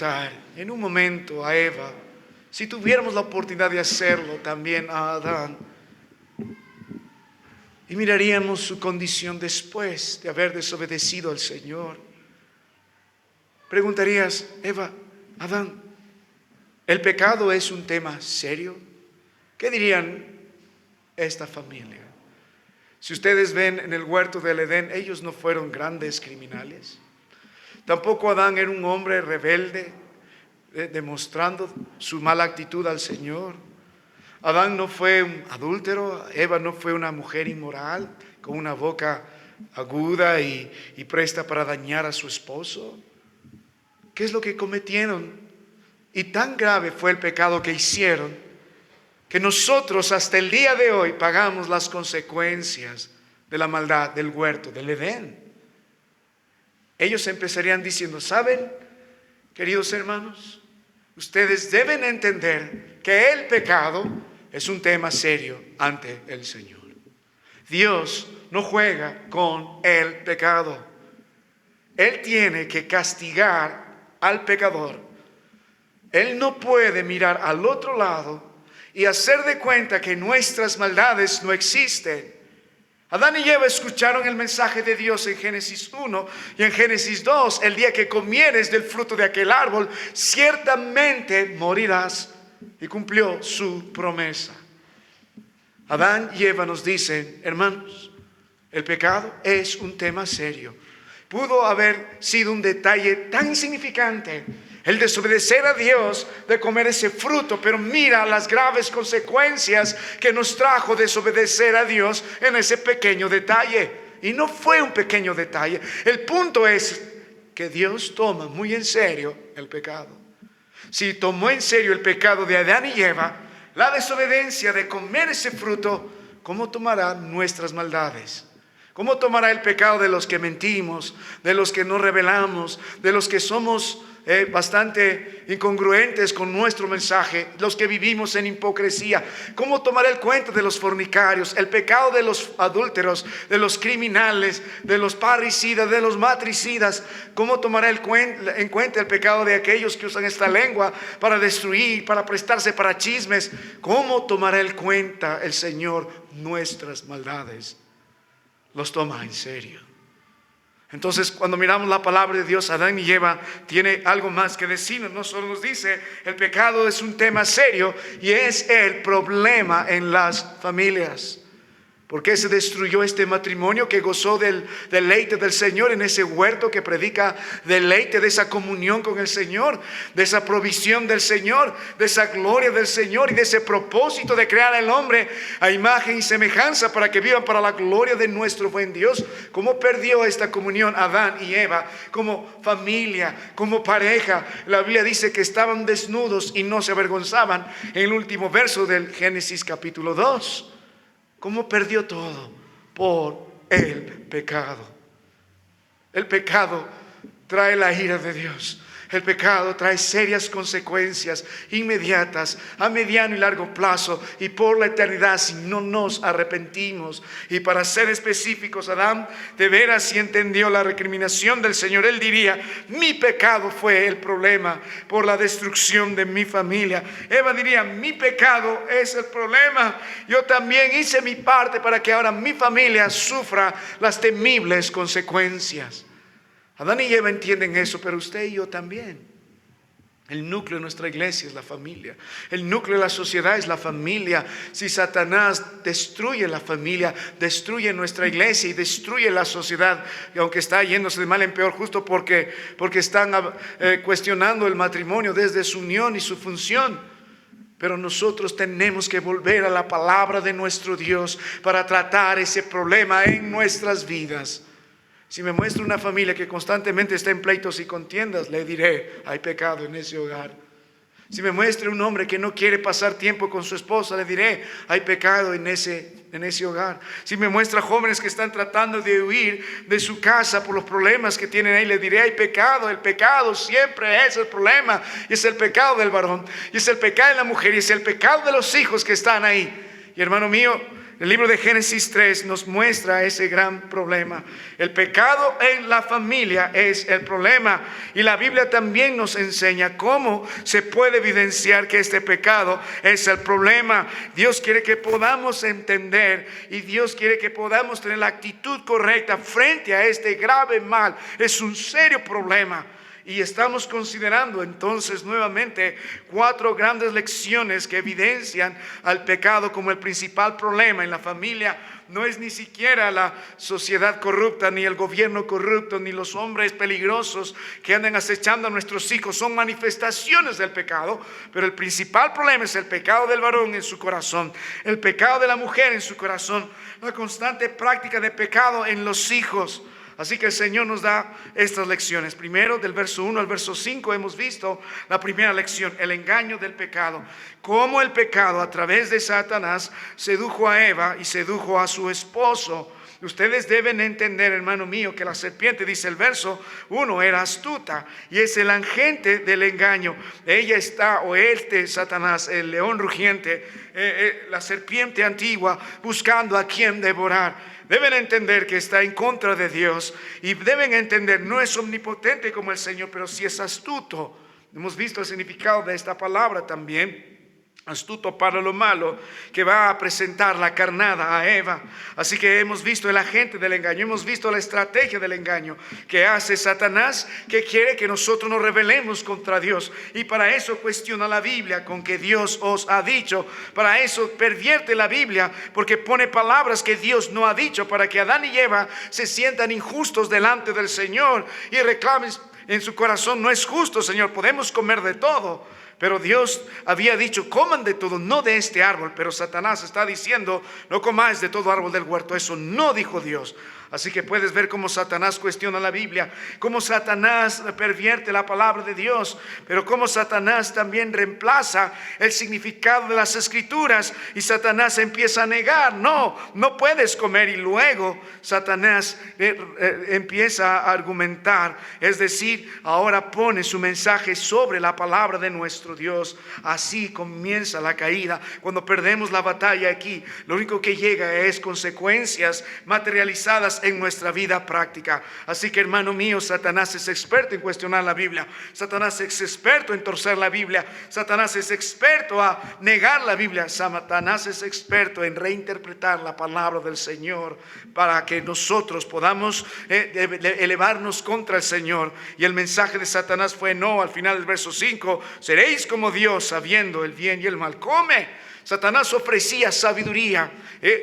preguntar en un momento a Eva, si tuviéramos la oportunidad de hacerlo también a Adán, y miraríamos su condición después de haber desobedecido al Señor. Preguntarías, Eva, Adán, ¿el pecado es un tema serio? ¿Qué dirían esta familia? Si ustedes ven en el huerto del Edén, ellos no fueron grandes criminales. Tampoco Adán era un hombre rebelde, demostrando su mala actitud al Señor. Adán no fue un adúltero, Eva no fue una mujer inmoral, con una boca aguda y presta para dañar a su esposo. ¿Qué es lo que cometieron? Y tan grave fue el pecado que hicieron, que nosotros hasta el día de hoy pagamos las consecuencias de la maldad del huerto del Edén. Ellos empezarían diciendo, ¿saben, queridos hermanos? Ustedes deben entender que el pecado es un tema serio ante el Señor. Dios no juega con el pecado. Él tiene que castigar al pecador. Él no puede mirar al otro lado y hacer de cuenta que nuestras maldades no existen. Adán y Eva escucharon el mensaje de Dios en Génesis 1 y en Génesis 2. El día que comieres del fruto de aquel árbol, ciertamente morirás. Y cumplió su promesa. Adán y Eva nos dicen, hermanos, el pecado es un tema serio. Pudo haber sido un detalle tan insignificante el desobedecer a Dios de comer ese fruto, pero mira las graves consecuencias que nos trajo desobedecer a Dios en ese pequeño detalle. Y no fue un pequeño detalle. El punto es que Dios toma muy en serio el pecado. Si tomó en serio el pecado de Adán y Eva, la desobediencia de comer ese fruto, ¿cómo tomará nuestras maldades? ¿Cómo tomará el pecado de los que mentimos, de los que no revelamos, de los que somos bastante incongruentes con nuestro mensaje, los que vivimos en hipocresía? ¿Cómo tomará el cuento de los fornicarios, el pecado de los adúlteros, de los criminales, de los parricidas, de los matricidas? ¿Cómo tomará en cuenta el pecado de aquellos que usan esta lengua para destruir, para prestarse para chismes? ¿Cómo tomará en cuenta el Señor nuestras maldades? Los toma en serio. Entonces, cuando miramos la palabra de Dios, Adán y Eva tiene algo más que decirnos. No solo nos dice, el pecado es un tema serio y es el problema en las familias. ¿Por qué se destruyó este matrimonio que gozó del deleite del Señor en ese huerto que predica deleite de esa comunión con el Señor, de esa provisión del Señor, de esa gloria del Señor y de ese propósito de crear al hombre a imagen y semejanza para que vivan para la gloria de nuestro buen Dios? ¿Cómo perdió esta comunión Adán y Eva como familia, como pareja? La Biblia dice que estaban desnudos y no se avergonzaban en el último verso del Génesis capítulo 2. ¿Cómo perdió todo? Por el pecado. El pecado trae la ira de Dios. El pecado trae serias consecuencias inmediatas, a mediano y largo plazo y por la eternidad si no nos arrepentimos. Y para ser específicos, Adán de veras sí entendió la recriminación del Señor. Él diría, mi pecado fue el problema por la destrucción de mi familia. Eva diría, mi pecado es el problema. Yo también hice mi parte para que ahora mi familia sufra las temibles consecuencias. Adán y Eva entienden eso, pero usted y yo también. El núcleo de nuestra iglesia es la familia. El núcleo de la sociedad es la familia. Si Satanás destruye la familia, destruye nuestra iglesia y destruye la sociedad, y aunque está yéndose de mal en peor justo porque están cuestionando el matrimonio desde su unión y su función. Pero nosotros tenemos que volver a la palabra de nuestro Dios para tratar ese problema en nuestras vidas. Si me muestra una familia que constantemente está en pleitos y contiendas, le diré, hay pecado en ese hogar. Si me muestra un hombre que no quiere pasar tiempo con su esposa, le diré, hay pecado en ese hogar. Si me muestra jóvenes que están tratando de huir de su casa por los problemas que tienen ahí, le diré, hay pecado. El pecado siempre es el problema. Y es el pecado del varón, y es el pecado de la mujer, y es el pecado de los hijos que están ahí. Y hermano mío, El libro de Génesis 3 nos muestra ese gran problema. El pecado en la familia es el problema. Y la Biblia también nos enseña cómo se puede evidenciar que este pecado es el problema. Dios quiere que podamos entender y Dios quiere que podamos tener la actitud correcta frente a este grave mal. Es un serio problema. Y estamos considerando entonces nuevamente 4 grandes lecciones que evidencian al pecado como el principal problema en la familia. No es ni siquiera la sociedad corrupta, ni el gobierno corrupto, ni los hombres peligrosos que andan acechando a nuestros hijos. Son manifestaciones del pecado, pero el principal problema es el pecado del varón en su corazón, el pecado de la mujer en su corazón, la constante práctica de pecado en los hijos. Así que el Señor nos da estas lecciones. Primero, del verso 1 al verso 5 hemos visto la primera lección, el engaño del pecado. Cómo el pecado a través de Satanás sedujo a Eva y sedujo a su esposo. Ustedes deben entender, hermano mío, que la serpiente, dice el verso 1, era astuta y es el agente del engaño. Ella está, o Satanás, el león rugiente, la serpiente antigua, buscando a quien devorar. Deben entender que está en contra de Dios y deben entender, no es omnipotente como el Señor, pero sí es astuto. Hemos visto el significado de esta palabra también. Astuto para lo malo, que va a presentar la carnada a Eva. Así que hemos visto el agente del engaño, hemos visto la estrategia del engaño que hace Satanás, que quiere que nosotros nos rebelemos contra Dios, y para eso cuestiona la Biblia con que Dios os ha dicho. Para eso pervierte la Biblia, porque pone palabras que Dios no ha dicho, para que Adán y Eva se sientan injustos delante del Señor y reclamen en su corazón: no es justo, Señor, podemos comer de todo. Pero Dios había dicho: coman de todo, no de este árbol. Pero Satanás está diciendo: no comáis de todo árbol del huerto. Eso no dijo Dios. Así que puedes ver cómo Satanás cuestiona la Biblia, cómo Satanás pervierte la palabra de Dios, pero cómo Satanás también reemplaza el significado de las Escrituras, y Satanás empieza a negar: no puedes comer. Y luego Satanás empieza a argumentar, es decir, ahora pone su mensaje sobre la palabra de nuestro Dios. Así comienza la caída. Cuando perdemos la batalla aquí, lo único que llega es consecuencias materializadas en nuestra vida práctica. Así que, hermano mío, Satanás es experto en cuestionar la Biblia. Satanás es experto en torcer la Biblia. Satanás es experto a negar la Biblia. Satanás es experto en reinterpretar la palabra del Señor para que nosotros podamos elevarnos contra el Señor. Y el mensaje de Satanás fue: no, al final del verso 5, seréis como Dios, sabiendo el bien y el mal. Come. Satanás ofrecía sabiduría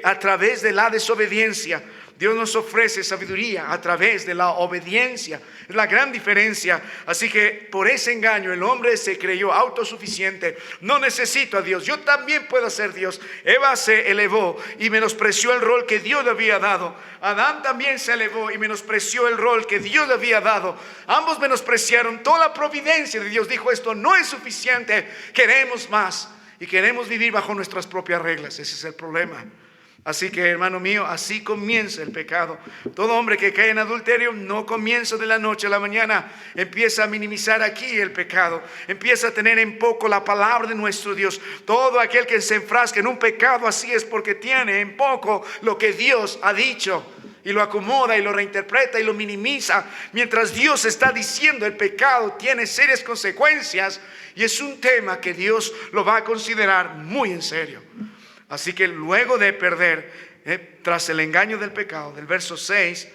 a través de la desobediencia. Dios nos ofrece sabiduría a través de la obediencia. Es la gran diferencia. Así que por ese engaño el hombre se creyó autosuficiente. No necesito a Dios, yo también puedo ser Dios. Eva se elevó y menospreció el rol que Dios le había dado. Adán también se elevó y menospreció el rol que Dios le había dado. Ambos menospreciaron toda la providencia de Dios. Dijo: esto no es suficiente, queremos más y queremos vivir bajo nuestras propias reglas. Ese es el problema. Así que, hermano mío, así comienza el pecado. Todo hombre que cae en adulterio no comienza de la noche a la mañana. Empieza a minimizar aquí el pecado. Empieza a tener en poco la palabra de nuestro Dios. Todo aquel que se enfrasca en un pecado así es porque tiene en poco lo que Dios ha dicho. Y lo acomoda y lo reinterpreta y lo minimiza. Mientras Dios está diciendo: el pecado tiene serias consecuencias. Y es un tema que Dios lo va a considerar muy en serio. Así que luego de perder, tras el engaño del pecado, del verso 6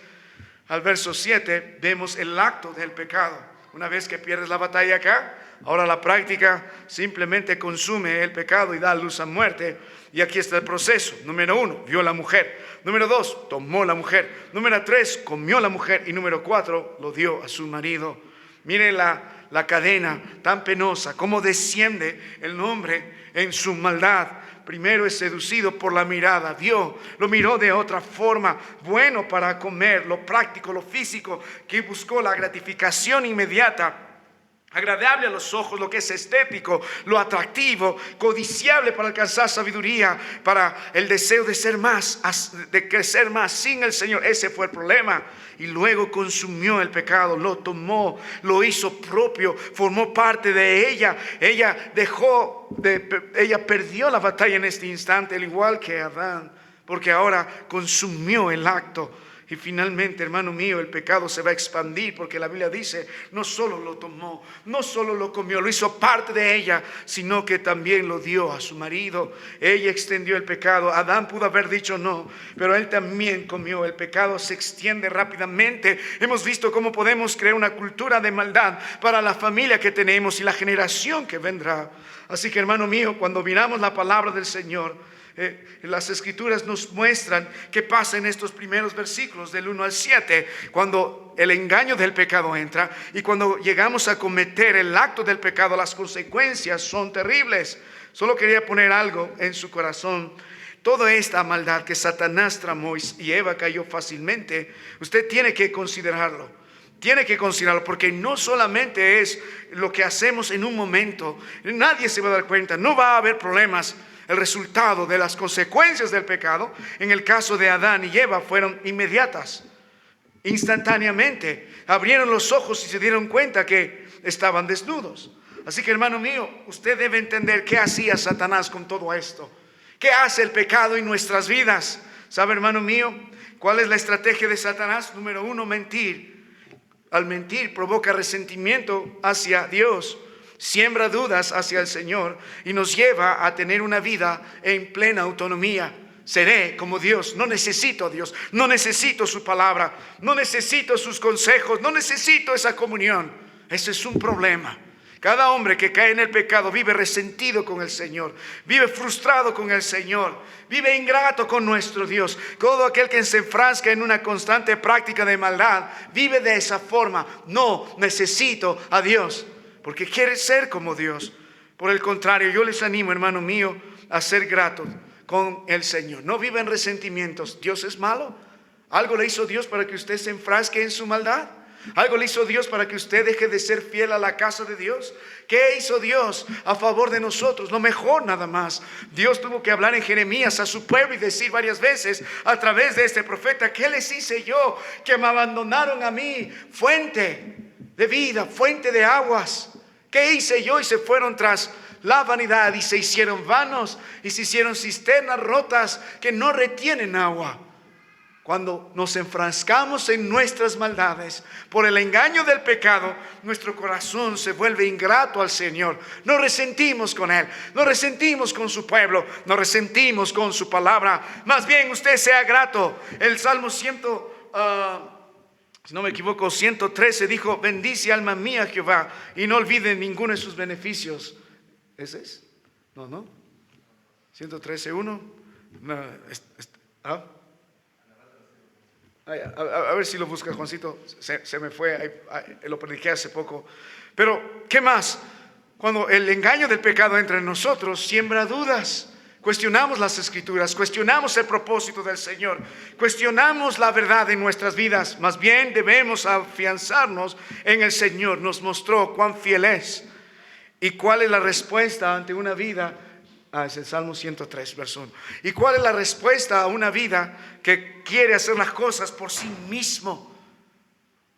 al verso 7, vemos el acto del pecado. Una vez que pierdes la batalla acá, ahora la práctica simplemente consume el pecado y da luz a muerte. Y aquí está el proceso. Número 1, vio la mujer. Número 2, tomó la mujer. Número 3, comió la mujer. Y número 4, lo dio a su marido. Mire la cadena tan penosa, cómo desciende el hombre en su maldad. Primero es seducido por la mirada, lo miró de otra forma, bueno para comer, lo práctico, lo físico, que buscó la gratificación inmediata, agradable a los ojos, lo que es estético, lo atractivo, codiciable para alcanzar sabiduría, para el deseo de ser más, de crecer más sin el Señor. Ese fue el problema. Y luego consumió el pecado, lo tomó, lo hizo propio, formó parte de ella. Ella perdió la batalla en este instante, al igual que Adán. porque ahora consumió el acto. Y finalmente, hermano mío, el pecado se va a expandir, porque la Biblia dice, no solo lo tomó, no solo lo comió, lo hizo parte de ella, sino que también lo dio a su marido. Ella extendió el pecado. Adán pudo haber dicho no, pero él también comió. El pecado se extiende rápidamente. Hemos visto cómo podemos crear una cultura de maldad para la familia que tenemos y la generación que vendrá. Así que, hermano mío, cuando miramos la palabra del Señor, las escrituras nos muestran qué pasa en estos primeros versículos del 1 al 7, cuando el engaño del pecado entra y cuando llegamos a cometer el acto del pecado, las consecuencias son terribles. Solo quería poner algo en su corazón. Toda esta maldad que Satanás tramó y Eva cayó fácilmente, usted tiene que considerarlo. Tiene que considerarlo, porque no solamente es lo que hacemos en un momento. Nadie se va a dar cuenta, no va a haber problemas. El resultado de las consecuencias del pecado, en el caso de Adán y Eva, fueron inmediatas, instantáneamente. Abrieron los ojos y se dieron cuenta que estaban desnudos. Así que, hermano mío, usted debe entender qué hacía Satanás con todo esto. ¿Qué hace el pecado en nuestras vidas? ¿Sabe, hermano mío, cuál es la estrategia de Satanás? Número 1, mentir. Al mentir provoca resentimiento hacia Dios, siembra dudas hacia el Señor y nos lleva a tener una vida en plena autonomía. Seré como Dios, no necesito a Dios, no necesito su palabra, no necesito sus consejos, no necesito esa comunión. Ese es un problema. Cada hombre que cae en el pecado vive resentido con el Señor, vive frustrado con el Señor, vive ingrato con nuestro Dios. Todo aquel que se enfrasca en una constante práctica de maldad vive de esa forma. No necesito a Dios, porque quiere ser como Dios. Por el contrario, yo les animo, hermano mío, a ser gratos con el Señor. No viva en resentimientos. ¿Dios es malo? ¿Algo le hizo Dios para que usted se enfrasque en su maldad? ¿Algo le hizo Dios para que usted deje de ser fiel a la casa de Dios? ¿Qué hizo Dios a favor de nosotros? Lo mejor nada más. Dios tuvo que hablar en Jeremías a su pueblo y decir varias veces a través de este profeta: ¿qué les hice yo que me abandonaron a mí? Fuente de vida, fuente de aguas. ¿Qué hice yo? Y se fueron tras la vanidad y se hicieron vanos y se hicieron cisternas rotas que no retienen agua. Cuando nos enfrascamos en nuestras maldades por el engaño del pecado, nuestro corazón se vuelve ingrato al Señor. Nos resentimos con Él, nos resentimos con su pueblo, nos resentimos con su palabra. Más bien usted sea grato. El Salmo si no me equivoco, 113 dijo: bendice alma mía Jehová y no olvide ninguno de sus beneficios. ¿Ese es? No. 113:1. A ver si lo busca Juancito. Se me fue, lo prediqué hace poco. Pero, ¿qué más? Cuando el engaño del pecado entra en nosotros, siembra dudas. Cuestionamos las escrituras, cuestionamos el propósito del Señor, cuestionamos la verdad en nuestras vidas. Más bien debemos afianzarnos en el Señor. Nos mostró cuán fiel es. ¿Y cuál es la respuesta ante una vida? Es el Salmo 103, verso 1. ¿Y cuál es la respuesta a una vida que quiere hacer las cosas por sí mismo?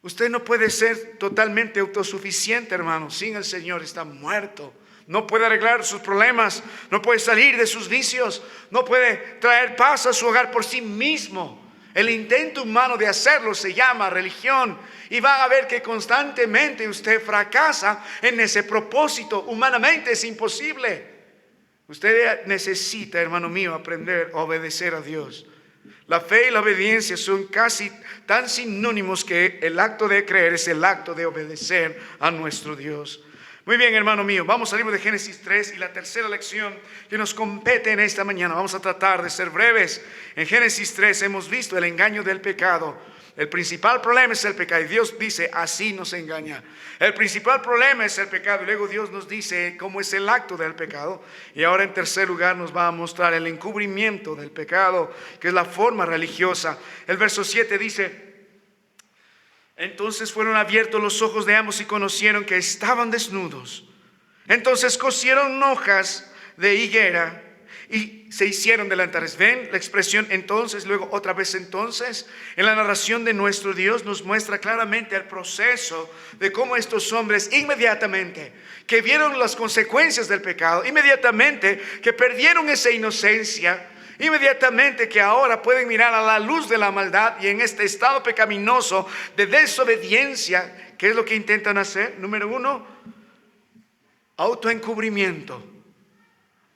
Usted no puede ser totalmente autosuficiente, hermano. Sin el Señor está muerto. No puede arreglar sus problemas, no puede salir de sus vicios, no puede traer paz a su hogar por sí mismo. El intento humano de hacerlo se llama religión, y va a ver que constantemente usted fracasa en ese propósito. Humanamente es imposible. Usted necesita, hermano mío, aprender a obedecer a Dios. La fe y la obediencia son casi tan sinónimos que el acto de creer es el acto de obedecer a nuestro Dios. Muy bien, hermano mío, vamos al libro de Génesis 3 y la tercera lección que nos compete en esta mañana. Vamos a tratar de ser breves. En Génesis 3 hemos visto el engaño del pecado. El principal problema es el pecado y Dios dice: así nos engaña. El principal problema es el pecado y luego Dios nos dice cómo es el acto del pecado. Y ahora en tercer lugar nos va a mostrar el encubrimiento del pecado, que es la forma religiosa. El verso 7 dice: entonces fueron abiertos los ojos de ambos y conocieron que estaban desnudos. Entonces cosieron hojas de higuera y se hicieron delantares. ¿Ven la expresión entonces, luego otra vez entonces? En la narración de nuestro Dios nos muestra claramente el proceso de cómo estos hombres inmediatamente que vieron las consecuencias del pecado, inmediatamente que perdieron esa inocencia, Inmediatamente que ahora pueden mirar a la luz de la maldad y en este estado pecaminoso de desobediencia, ¿qué es lo que intentan hacer? Número uno, autoencubrimiento.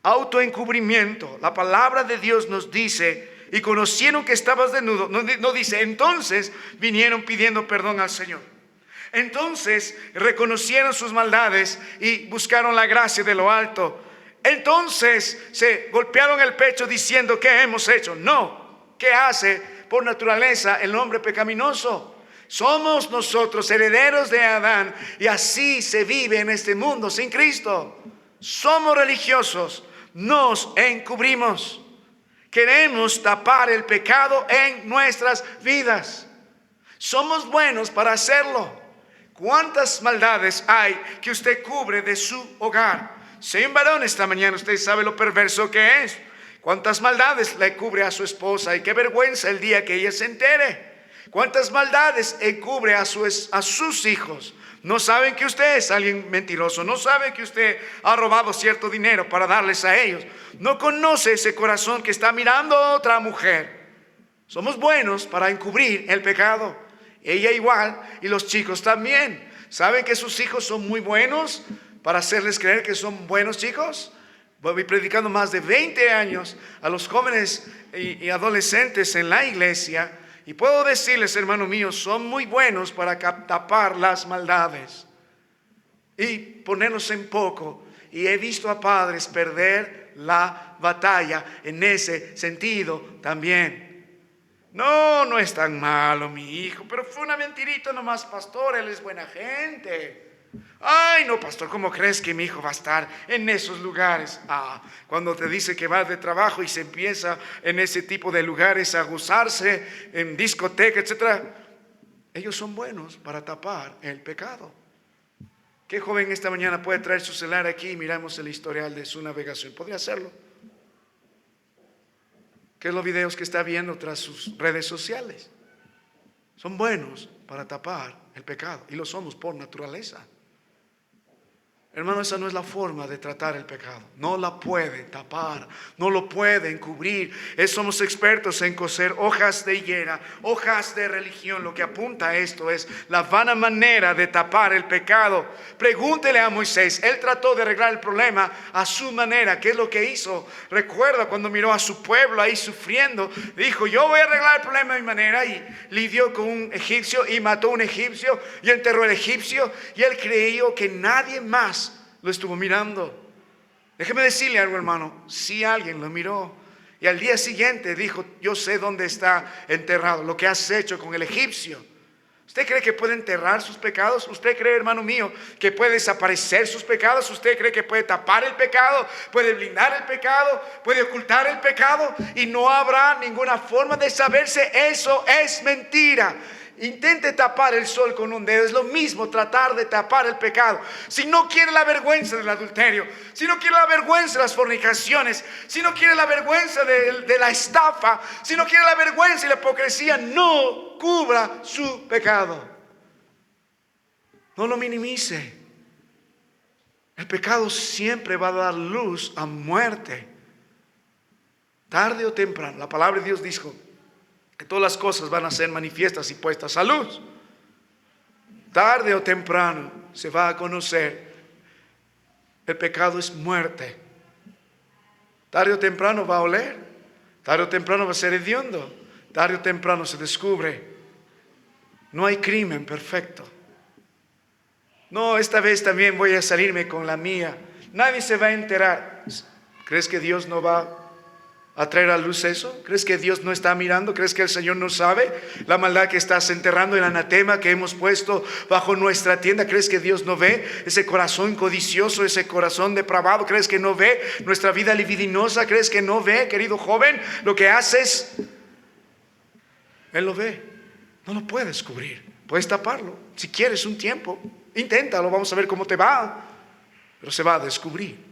Autoencubrimiento. La palabra de Dios nos dice, y conocieron que estabas desnudo. No dice, entonces vinieron pidiendo perdón al Señor. Entonces reconocieron sus maldades y buscaron la gracia de lo alto. Entonces se golpearon el pecho diciendo, ¿qué hemos hecho? No, ¿qué hace por naturaleza el hombre pecaminoso? Somos nosotros herederos de Adán y así se vive en este mundo sin Cristo. Somos religiosos, nos encubrimos. Queremos tapar el pecado en nuestras vidas. Somos buenos para hacerlo. ¿Cuántas maldades hay que usted cubre de su hogar? Si hay un varón esta mañana, usted sabe lo perverso que es. ¿Cuántas maldades le cubre a su esposa? Y qué vergüenza el día que ella se entere. ¿Cuántas maldades encubre a sus hijos? No saben que usted es alguien mentiroso. No saben que usted ha robado cierto dinero para darles a ellos. No conoce ese corazón que está mirando a otra mujer. Somos buenos para encubrir el pecado. Ella igual y los chicos también. ¿Saben que sus hijos son muy buenos para hacerles creer que son buenos chicos? Voy predicando más de 20 años a los jóvenes y adolescentes en la iglesia. Y puedo decirles, hermano mío, son muy buenos para tapar las maldades y ponernos en poco. Y he visto a padres perder la batalla en ese sentido también. No es tan malo mi hijo, pero fue una mentirita nomás, pastor, él es buena gente. Ay, no, pastor, ¿cómo crees que mi hijo va a estar en esos lugares? Cuando te dice que va de trabajo y se empieza en ese tipo de lugares a gozarse, en discoteca, etc. Ellos son buenos para tapar el pecado. ¿Qué joven esta mañana puede traer su celular aquí y miramos el historial de su navegación? ¿Podría hacerlo? ¿Qué es los videos que está viendo tras sus redes sociales? Son buenos para tapar el pecado y lo somos por naturaleza. Hermano, esa no es la forma de tratar el pecado. No la puede tapar, no lo puede encubrir. Somos expertos en coser hojas de higuera, hojas de religión. Lo que apunta a esto es la vana manera de tapar el pecado. Pregúntele a Moisés, él trató de arreglar el problema a su manera. ¿Qué es lo que hizo? Recuerda cuando miró a su pueblo ahí sufriendo, dijo, yo voy a arreglar el problema a mi manera, y lidió con un egipcio y mató a un egipcio y enterró al egipcio, y él creyó que nadie más lo estuvo mirando. Déjeme decirle algo, hermano, si alguien lo miró y al día siguiente dijo, yo sé dónde está enterrado, lo que has hecho con el egipcio. ¿Usted cree que puede enterrar sus pecados? ¿Usted cree, hermano mío, que puede desaparecer sus pecados? ¿Usted cree que puede tapar el pecado? ¿Puede blindar el pecado? ¿Puede ocultar el pecado? Y no habrá ninguna forma de saberse. Eso es mentira. Intente tapar el sol con un dedo. Es lo mismo tratar de tapar el pecado. Si no quiere la vergüenza del adulterio, si no quiere la vergüenza de las fornicaciones, si no quiere la vergüenza de la estafa, si no quiere la vergüenza y la hipocresía, no cubra su pecado. No lo minimice. El pecado siempre va a dar luz a muerte, tarde o temprano. La palabra de Dios dijo que todas las cosas van a ser manifiestas y puestas a luz. Tarde o temprano se va a conocer. El pecado es muerte. Tarde o temprano va a oler. Tarde o temprano va a ser hediondo. Tarde o temprano se descubre. No hay crimen perfecto. No, esta vez también voy a salirme con la mía. Nadie se va a enterar. ¿Crees que Dios no va a traer a luz eso? ¿Crees que Dios no está mirando? ¿Crees que el Señor no sabe la maldad que estás enterrando, el anatema que hemos puesto bajo nuestra tienda? ¿Crees que Dios no ve ese corazón codicioso, ese corazón depravado? ¿Crees que no ve nuestra vida libidinosa? ¿Crees que no ve, querido joven, lo que haces? Él lo ve. No lo puedes cubrir. Puedes taparlo. Si quieres un tiempo, inténtalo, vamos a ver cómo te va. Pero se va a descubrir.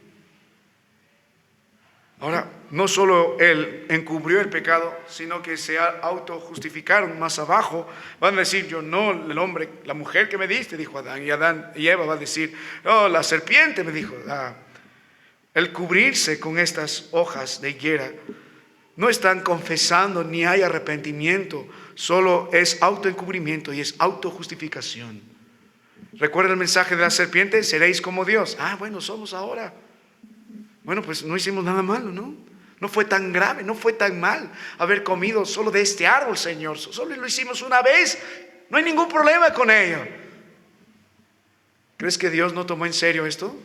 Ahora, no solo él encubrió el pecado, sino que se autojustificaron más abajo. Van a decir, yo no, el hombre, la mujer que me diste, dijo Adán. Y Adán y Eva va a decir, no, la serpiente me dijo. El cubrirse con estas hojas de higuera No están confesando ni hay arrepentimiento, solo es autoencubrimiento y es autojustificación. ¿Recuerda el mensaje de la serpiente? Seréis como Dios. Bueno, somos ahora. Bueno, pues no hicimos nada malo, ¿no? No fue tan grave, no fue tan mal haber comido solo de este árbol, Señor. Solo lo hicimos una vez. No hay ningún problema con ello. ¿Crees que Dios no tomó en serio esto?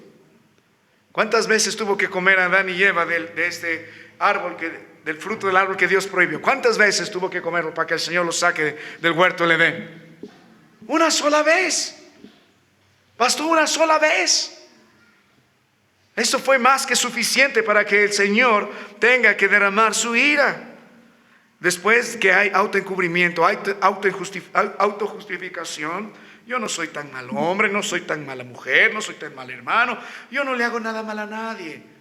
¿Cuántas veces tuvo que comer Adán y Eva de este árbol, del fruto del árbol que Dios prohibió? ¿Cuántas veces tuvo que comerlo para que el Señor lo saque del huerto del Edén? Una sola vez. Bastó una sola vez. Eso fue más que suficiente para que el Señor tenga que derramar su ira. Después que hay autoencubrimiento, hay autojustificación. Yo no soy tan mal hombre, no soy tan mala mujer, no soy tan mal hermano. Yo no le hago nada mal a nadie.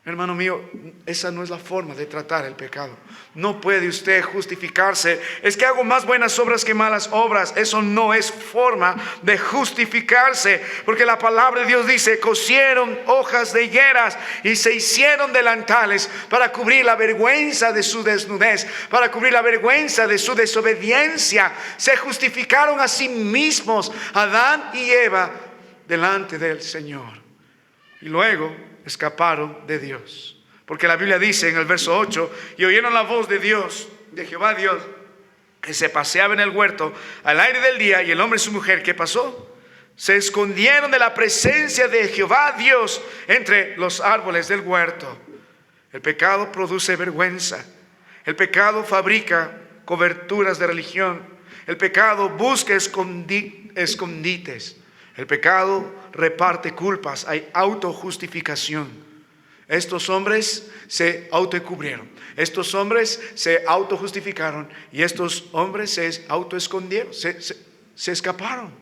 Hermano mío, esa no es la forma de tratar el pecado. No puede usted justificarse. Es que hago más buenas obras que malas obras. Eso no es forma de justificarse. Porque la palabra de Dios dice: cosieron hojas de higueras y se hicieron delantales para cubrir la vergüenza de su desnudez, para cubrir la vergüenza de su desobediencia. Se justificaron a sí mismos, Adán y Eva, delante del Señor. Y luego escaparon de Dios, porque la Biblia dice en el verso 8: y oyeron la voz de Dios, de Jehová Dios, que se paseaba en el huerto al aire del día, y el hombre y su mujer, ¿qué pasó? Se escondieron de la presencia de Jehová Dios entre los árboles del huerto. El pecado produce vergüenza. El pecado fabrica coberturas de religión. El pecado busca escondites. El pecado reparte culpas, hay autojustificación. Estos hombres se autocubrieron, estos hombres se autojustificaron y estos hombres se autoescondieron, se escaparon.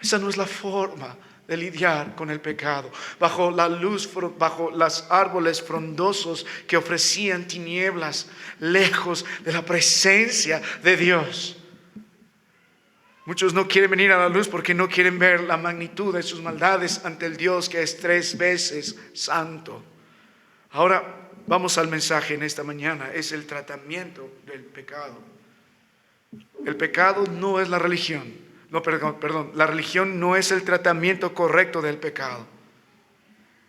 Esa no es la forma de lidiar con el pecado. Bajo la luz, bajo los árboles frondosos que ofrecían tinieblas, lejos de la presencia de Dios. Muchos no quieren venir a la luz porque no quieren ver la magnitud de sus maldades ante el Dios que es 3 veces santo. Ahora vamos al mensaje en esta mañana. Es el tratamiento del pecado. El pecado no es la religión. La religión no es el tratamiento correcto del pecado.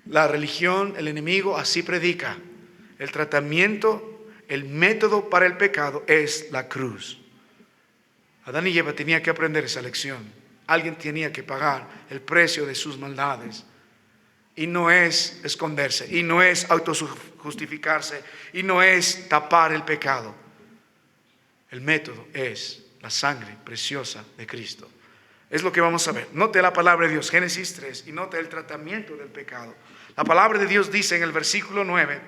La religión, el enemigo así predica. El tratamiento, el método para el pecado es la cruz. Adán y Eva tenían que aprender esa lección. Alguien tenía que pagar el precio de sus maldades. Y no es esconderse, y no es autojustificarse, y no es tapar el pecado. El método es la sangre preciosa de Cristo. Es lo que vamos a ver. Note la palabra de Dios, Génesis 3, y note el tratamiento del pecado. La palabra de Dios dice en el versículo 9,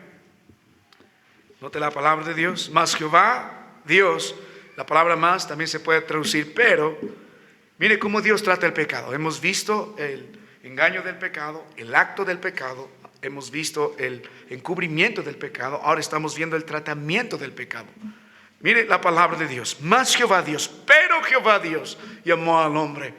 note la palabra de Dios: mas Jehová, Dios. La palabra más también se puede traducir pero. Mire cómo Dios trata el pecado. Hemos visto el engaño del pecado, el acto del pecado. Hemos visto el encubrimiento del pecado. Ahora estamos viendo el tratamiento del pecado. Mire la palabra de Dios. Mas Jehová Dios, pero Jehová Dios llamó al hombre.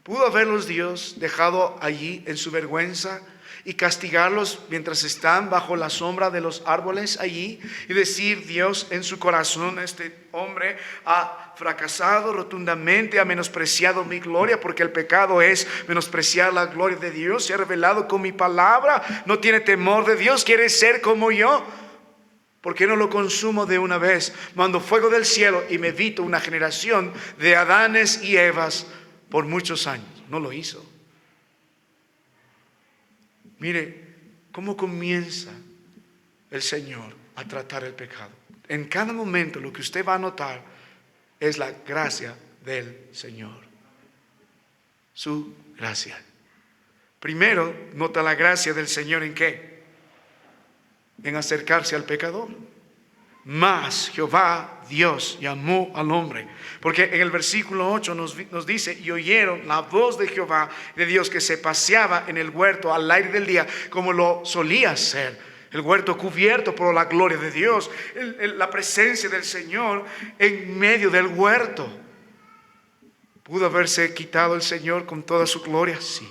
¿Pudo haberlos Dios dejado allí en su vergüenza y castigarlos mientras están bajo la sombra de los árboles allí? Y decir Dios en su corazón: este hombre ha fracasado rotundamente, ha menospreciado mi gloria, porque el pecado es menospreciar la gloria de Dios. Se ha revelado con mi palabra, no tiene temor de Dios, quiere ser como yo. ¿Por qué no lo consumo de una vez? Mando fuego del cielo y me evito una generación de Adanes y Evas por muchos años. No lo hizo. Mire cómo comienza el Señor a tratar el pecado. En cada momento lo que usted va a notar es la gracia del Señor. Su gracia. Primero, nota la gracia del Señor ¿en qué? En acercarse al pecador. Mas Jehová Dios llamó al hombre, porque en el versículo 8 nos dice: y oyeron la voz de Jehová, de Dios, que se paseaba en el huerto al aire del día, como lo solía hacer. El huerto cubierto por la gloria de Dios, la presencia del Señor en medio del huerto. ¿Pudo haberse quitado el Señor con toda su gloria? Sí.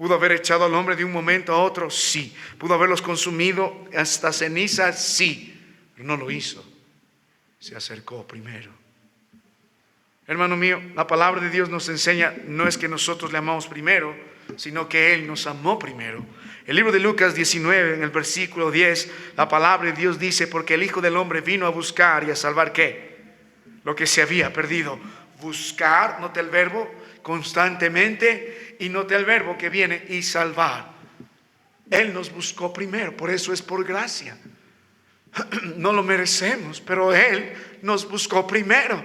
¿Pudo haber echado al hombre de un momento a otro? Sí. ¿Pudo haberlos consumido hasta cenizas? Sí. Pero no lo hizo. Se acercó primero. Hermano mío, la palabra de Dios nos enseña, no es que nosotros le amamos primero, sino que Él nos amó primero. El libro de Lucas 19, en el versículo 10, la palabra de Dios dice, porque el Hijo del Hombre vino a buscar y a salvar, ¿qué? Lo que se había perdido. Buscar, note el verbo, constantemente, y note el verbo que viene, y salvar. Él nos buscó primero, por eso es por gracia. No lo merecemos, pero Él nos buscó primero.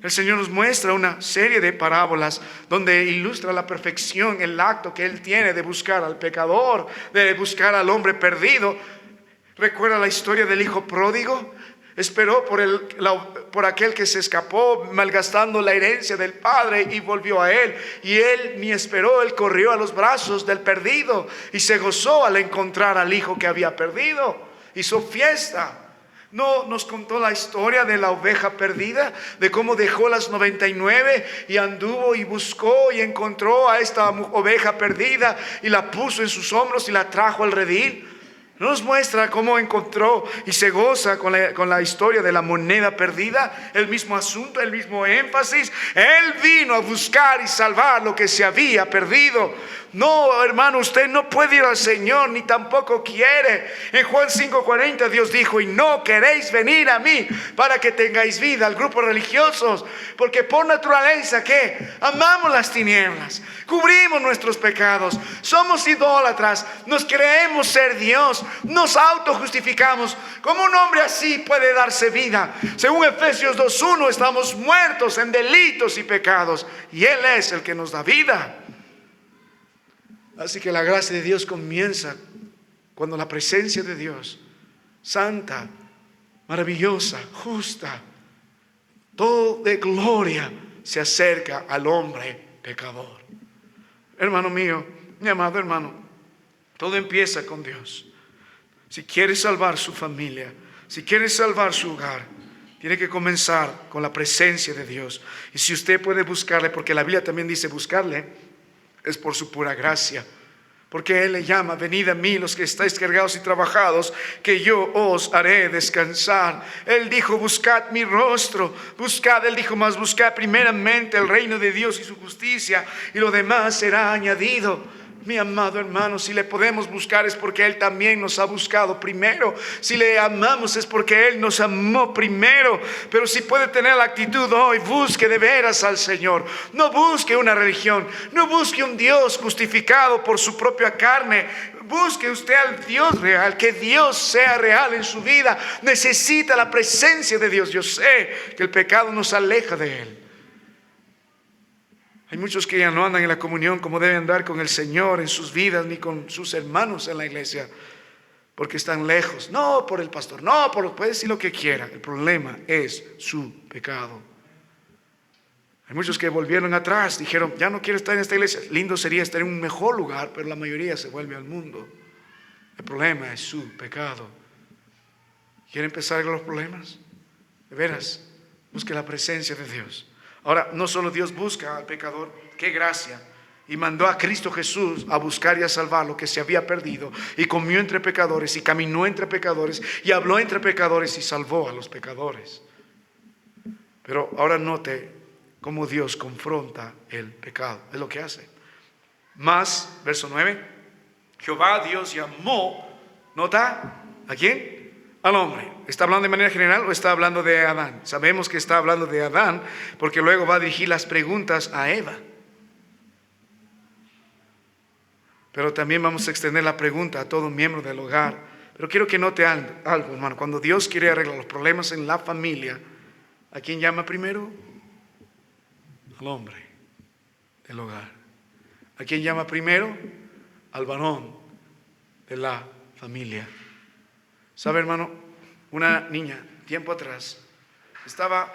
El Señor nos muestra una serie de parábolas donde ilustra a la perfección el acto que Él tiene de buscar al pecador, de buscar al hombre perdido. ¿Recuerda la historia del hijo pródigo? Esperó por aquel que se escapó, malgastando la herencia del padre, y volvió a él. Y él ni esperó, él corrió a los brazos del perdido y se gozó al encontrar al hijo que había perdido. Hizo fiesta. No nos contó la historia de la oveja perdida, de cómo dejó las 99 y anduvo y buscó y encontró a esta oveja perdida y la puso en sus hombros y la trajo al redil. Nos muestra cómo encontró y se goza con la historia de la moneda perdida. El mismo asunto, el mismo énfasis. Él vino a buscar y salvar lo que se había perdido. No, hermano, usted no puede ir al Señor, ni tampoco quiere. En Juan 5:40 Dios dijo, y no queréis venir a mí para que tengáis vida. Al grupo religiosos, porque por naturaleza, ¿qué? Amamos las tinieblas, cubrimos nuestros pecados, somos idólatras, nos creemos ser Dios, nos autojustificamos. ¿Cómo un hombre así puede darse vida? Según Efesios 2:1, estamos muertos en delitos y pecados, y Él es el que nos da vida. Así que la gracia de Dios comienza cuando la presencia de Dios, santa, maravillosa, justa, todo de gloria, se acerca al hombre pecador. Hermano mío, mi amado hermano, todo empieza con Dios. Si quiere salvar su familia, si quiere salvar su hogar, tiene que comenzar con la presencia de Dios. Y si usted puede buscarle, porque la Biblia también dice buscarle, es por su pura gracia. Porque Él le llama, venid a mí los que estáis cargados y trabajados, que yo os haré descansar. Él dijo, buscad mi rostro, buscad, Él dijo más, buscad primeramente el reino de Dios y su justicia, y lo demás será añadido. Mi amado hermano, si le podemos buscar es porque Él también nos ha buscado primero. Si le amamos es porque Él nos amó primero. Pero si puede tener la actitud hoy, busque de veras al Señor. No busque una religión, no busque un Dios justificado por su propia carne. Busque usted al Dios real, que Dios sea real en su vida. Necesita la presencia de Dios. Yo sé que el pecado nos aleja de Él. Hay muchos que ya no andan en la comunión como deben andar con el Señor en sus vidas, ni con sus hermanos en la iglesia, porque están lejos. No por el pastor, no, puede decir lo que quiera. El problema es su pecado. Hay muchos que volvieron atrás, dijeron, ya no quiero estar en esta iglesia. Lindo sería estar en un mejor lugar, pero la mayoría se vuelve al mundo. El problema es su pecado. ¿Quiere empezar con los problemas? De veras, busque la presencia de Dios. Ahora, no solo Dios busca al pecador, qué gracia, y mandó a Cristo Jesús a buscar y a salvar lo que se había perdido, y comió entre pecadores, y caminó entre pecadores, y habló entre pecadores, y salvó a los pecadores. Pero ahora note cómo Dios confronta el pecado, es lo que hace. Más, verso 9, Jehová Dios llamó, ¿nota? ¿A quién? Al hombre. ¿Está hablando de manera general o está hablando de Adán? Sabemos que está hablando de Adán porque luego va a dirigir las preguntas a Eva. Pero también vamos a extender la pregunta a todo miembro del hogar. Pero quiero que note algo, hermano. Cuando Dios quiere arreglar los problemas en la familia, ¿a quién llama primero? Al hombre del hogar. ¿A quién llama primero? Al varón de la familia. ¿Sabe, hermano? Una niña, tiempo atrás, estaba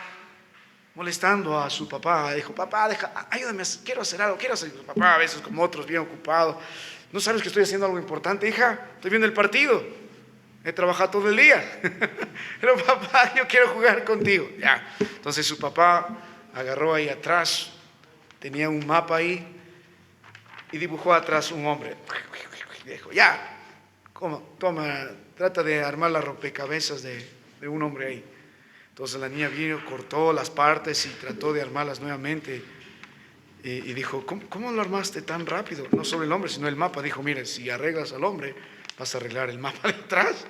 molestando a su papá. Dijo, papá, ayúdame, quiero hacer algo, quiero hacer. Su papá a veces como otros, bien ocupado. ¿No sabes que estoy haciendo algo importante, hija? Estoy viendo el partido. He trabajado todo el día. Pero papá, yo quiero jugar contigo. Ya. Entonces su papá agarró ahí atrás, tenía un mapa ahí, y dibujó atrás un hombre. Dijo, ya, toma, trata de armar la rompecabezas de un hombre ahí. Entonces la niña vino, cortó las partes y trató de armarlas nuevamente. Y dijo, ¿cómo lo armaste tan rápido? No solo el hombre, sino el mapa. Dijo, mire, si arreglas al hombre, vas a arreglar el mapa de atrás.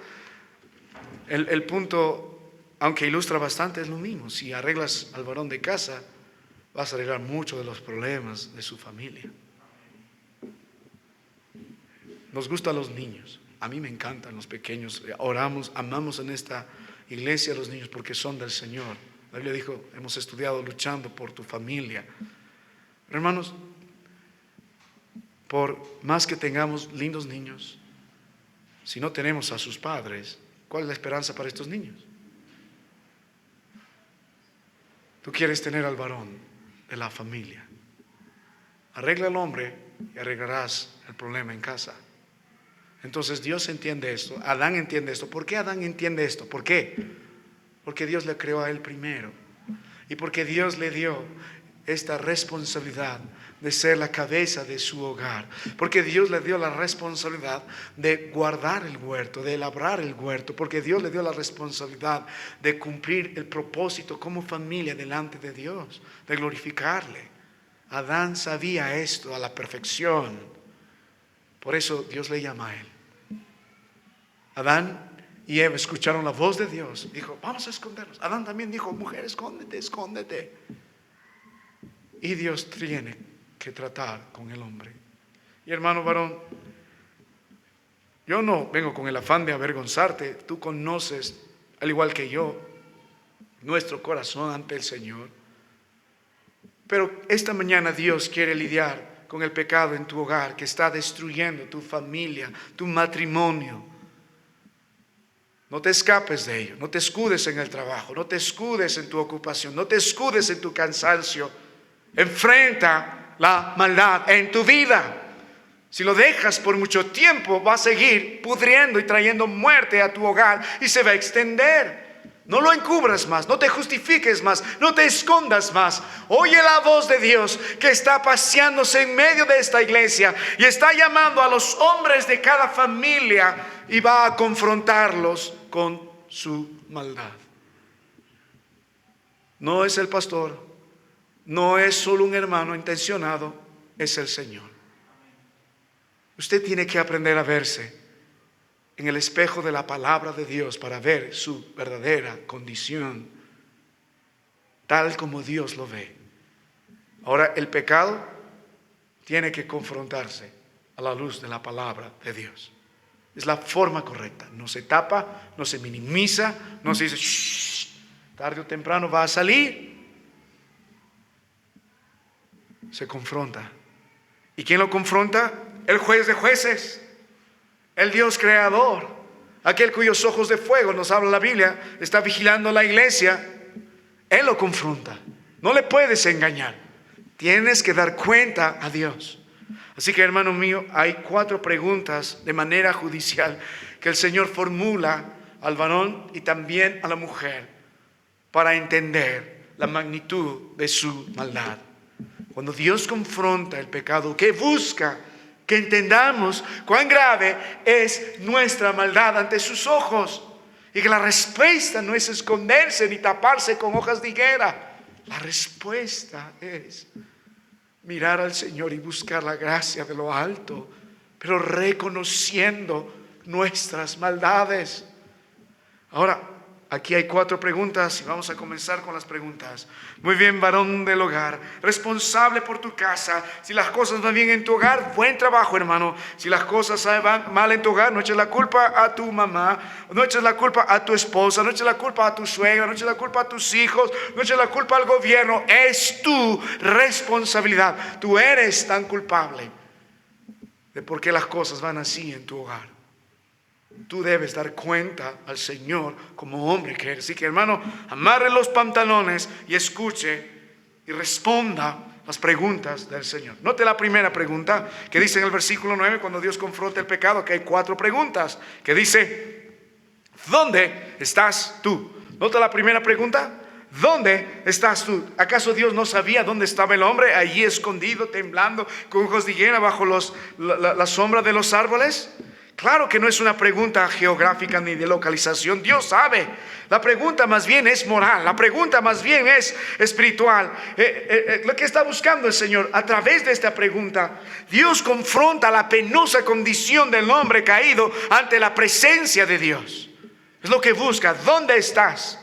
El punto, aunque ilustra bastante, es lo mismo. Si arreglas al varón de casa, vas a arreglar muchos de los problemas de su familia. Nos gustan los niños. A mí me encantan los pequeños. Oramos, amamos en esta iglesia a los niños porque son del Señor. La Biblia dijo, hemos estudiado luchando por tu familia. Hermanos, por más que tengamos lindos niños, si no tenemos a sus padres, ¿cuál es la esperanza para estos niños? Tú quieres tener al varón de la familia. Arregla al hombre y arreglarás el problema en casa. Entonces Dios entiende esto, Adán entiende esto. ¿Por qué Adán entiende esto? ¿Por qué? Porque Dios le creó a él primero y porque Dios le dio esta responsabilidad de ser la cabeza de su hogar, porque Dios le dio la responsabilidad de guardar el huerto, de labrar el huerto, porque Dios le dio la responsabilidad de cumplir el propósito como familia delante de Dios, de glorificarle. Adán sabía esto a la perfección, por eso Dios le llama a él. Adán y Eva escucharon la voz de Dios, dijo, vamos a escondernos. Adán también dijo, mujer, escóndete, escóndete. Y Dios tiene que tratar con el hombre. Y hermano varón, yo no vengo con el afán de avergonzarte. Tú conoces, al igual que yo, nuestro corazón ante el Señor. Pero esta mañana Dios quiere lidiar con el pecado en tu hogar que está destruyendo tu familia, tu matrimonio. No te escapes de ello, no te escudes en el trabajo, no te escudes en tu ocupación, no te escudes en tu cansancio. Enfrenta la maldad en tu vida. Si lo dejas por mucho tiempo, va a seguir pudriendo y trayendo muerte a tu hogar y se va a extender. No lo encubras más, no te justifiques más, no te escondas más. Oye la voz de Dios que está paseándose en medio de esta iglesia y está llamando a los hombres de cada familia y va a confrontarlos con su maldad. No es el pastor, no es solo un hermano intencionado, es el Señor. Usted tiene que aprender a verse en el espejo de la palabra de Dios para ver su verdadera condición, tal como Dios lo ve. Ahora, el pecado tiene que confrontarse a la luz de la palabra de Dios. Es la forma correcta. No se tapa, no se minimiza, no se dice, shh, tarde o temprano va a salir. Se confronta. ¿Y quién lo confronta? El juez de jueces, el Dios creador, aquel cuyos ojos de fuego, nos habla la Biblia, está vigilando la iglesia. Él lo confronta. No le puedes engañar. Tienes que dar cuenta a Dios. Así que, hermano mío, hay 4 preguntas de manera judicial que el Señor formula al varón y también a la mujer para entender la magnitud de su maldad. Cuando Dios confronta el pecado, ¿qué busca? Que entendamos cuán grave es nuestra maldad ante sus ojos y que la respuesta no es esconderse ni taparse con hojas de higuera. La respuesta es mirar al Señor y buscar la gracia de lo alto, pero reconociendo nuestras maldades. Ahora, aquí hay 4 preguntas y vamos a comenzar con las preguntas. Muy bien, varón del hogar, responsable por tu casa. Si las cosas van bien en tu hogar, buen trabajo, hermano. Si las cosas van mal en tu hogar, no eches la culpa a tu mamá, no eches la culpa a tu esposa, no eches la culpa a tu suegra, no eches la culpa a tus hijos, no eches la culpa al gobierno. Es tu responsabilidad. Tú eres tan culpable de por qué las cosas van así en tu hogar. Tú debes dar cuenta al Señor como hombre que eres. Así que, hermano, amarre los pantalones y escuche y responda las preguntas del Señor. Note la primera pregunta que dice en el versículo 9, cuando Dios confronta el pecado, que hay 4 preguntas, que dice, ¿dónde estás tú? Nota la primera pregunta, ¿Dónde estás tú? ¿Acaso Dios no sabía dónde estaba el hombre? Allí escondido, temblando, con ojos de hiena bajo la sombra de los árboles. Claro que no es una pregunta geográfica ni de localización. Dios sabe. La pregunta más bien es moral. La pregunta más bien es espiritual. Lo que está buscando el Señor a través de esta pregunta, Dios confronta la penosa condición del hombre caído ante la presencia de Dios. Es lo que busca. ¿Dónde estás?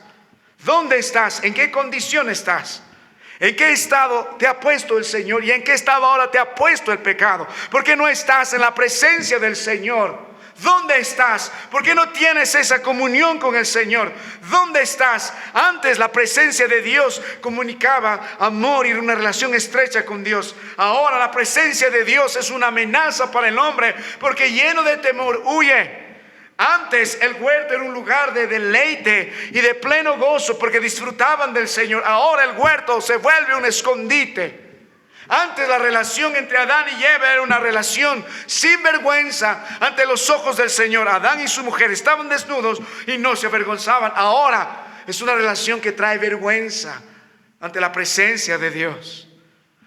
¿Dónde estás? ¿En qué condición estás? ¿En qué estado te ha puesto el Señor? ¿Y en qué estado ahora te ha puesto el pecado? ¿Por qué no estás en la presencia del Señor? ¿Dónde estás? ¿Por qué no tienes esa comunión con el Señor? ¿Dónde estás? Antes la presencia de Dios comunicaba amor y una relación estrecha con Dios. Ahora la presencia de Dios es una amenaza para el hombre, porque lleno de temor huye. Antes el huerto era un lugar de deleite y de pleno gozo porque disfrutaban del Señor. Ahora el huerto se vuelve un escondite. Antes la relación entre Adán y Eva era una relación sin vergüenza ante los ojos del Señor. Adán y su mujer estaban desnudos y no se avergonzaban. Ahora es una relación que trae vergüenza ante la presencia de Dios.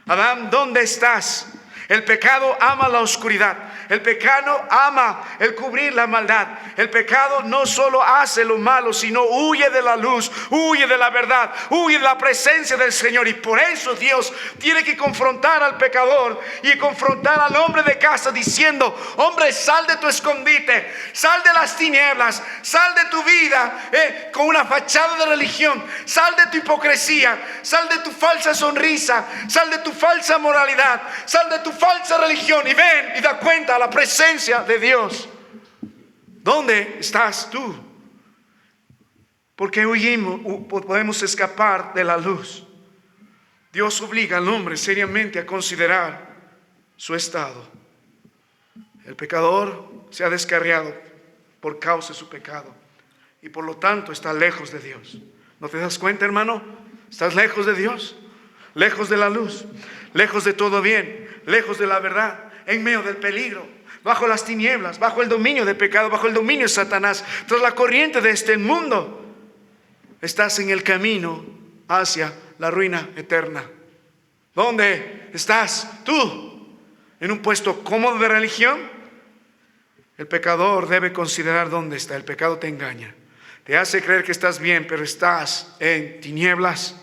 Adán, ¿dónde estás? El pecado ama la oscuridad. El pecado ama el cubrir la maldad. El pecado no solo hace lo malo, sino huye de la luz, huye de la verdad, huye de la presencia del Señor. Y por eso Dios tiene que confrontar al pecador y confrontar al hombre de casa diciendo: hombre, sal de tu escondite, sal de las tinieblas, sal de tu vida con una fachada de religión, sal de tu hipocresía, sal de tu falsa sonrisa, sal de tu falsa moralidad, sal de tu falsa religión y ven y da cuenta a la presencia de Dios. ¿Dónde estás tú? Porque huimos, podemos escapar de la luz. Dios obliga al hombre seriamente a considerar su estado. El pecador se ha descarriado por causa de su pecado y por lo tanto está lejos de Dios. ¿No te das cuenta, hermano? ¿Estás lejos de Dios? Lejos de la luz, lejos de todo bien, lejos de la verdad, en medio del peligro, bajo las tinieblas, bajo el dominio del pecado, bajo el dominio de Satanás, tras la corriente de este mundo. Estás en el camino hacia la ruina eterna. ¿Dónde estás tú? ¿En un puesto cómodo de religión? El pecador debe considerar dónde está. El pecado te engaña, te hace creer que estás bien, pero estás en tinieblas.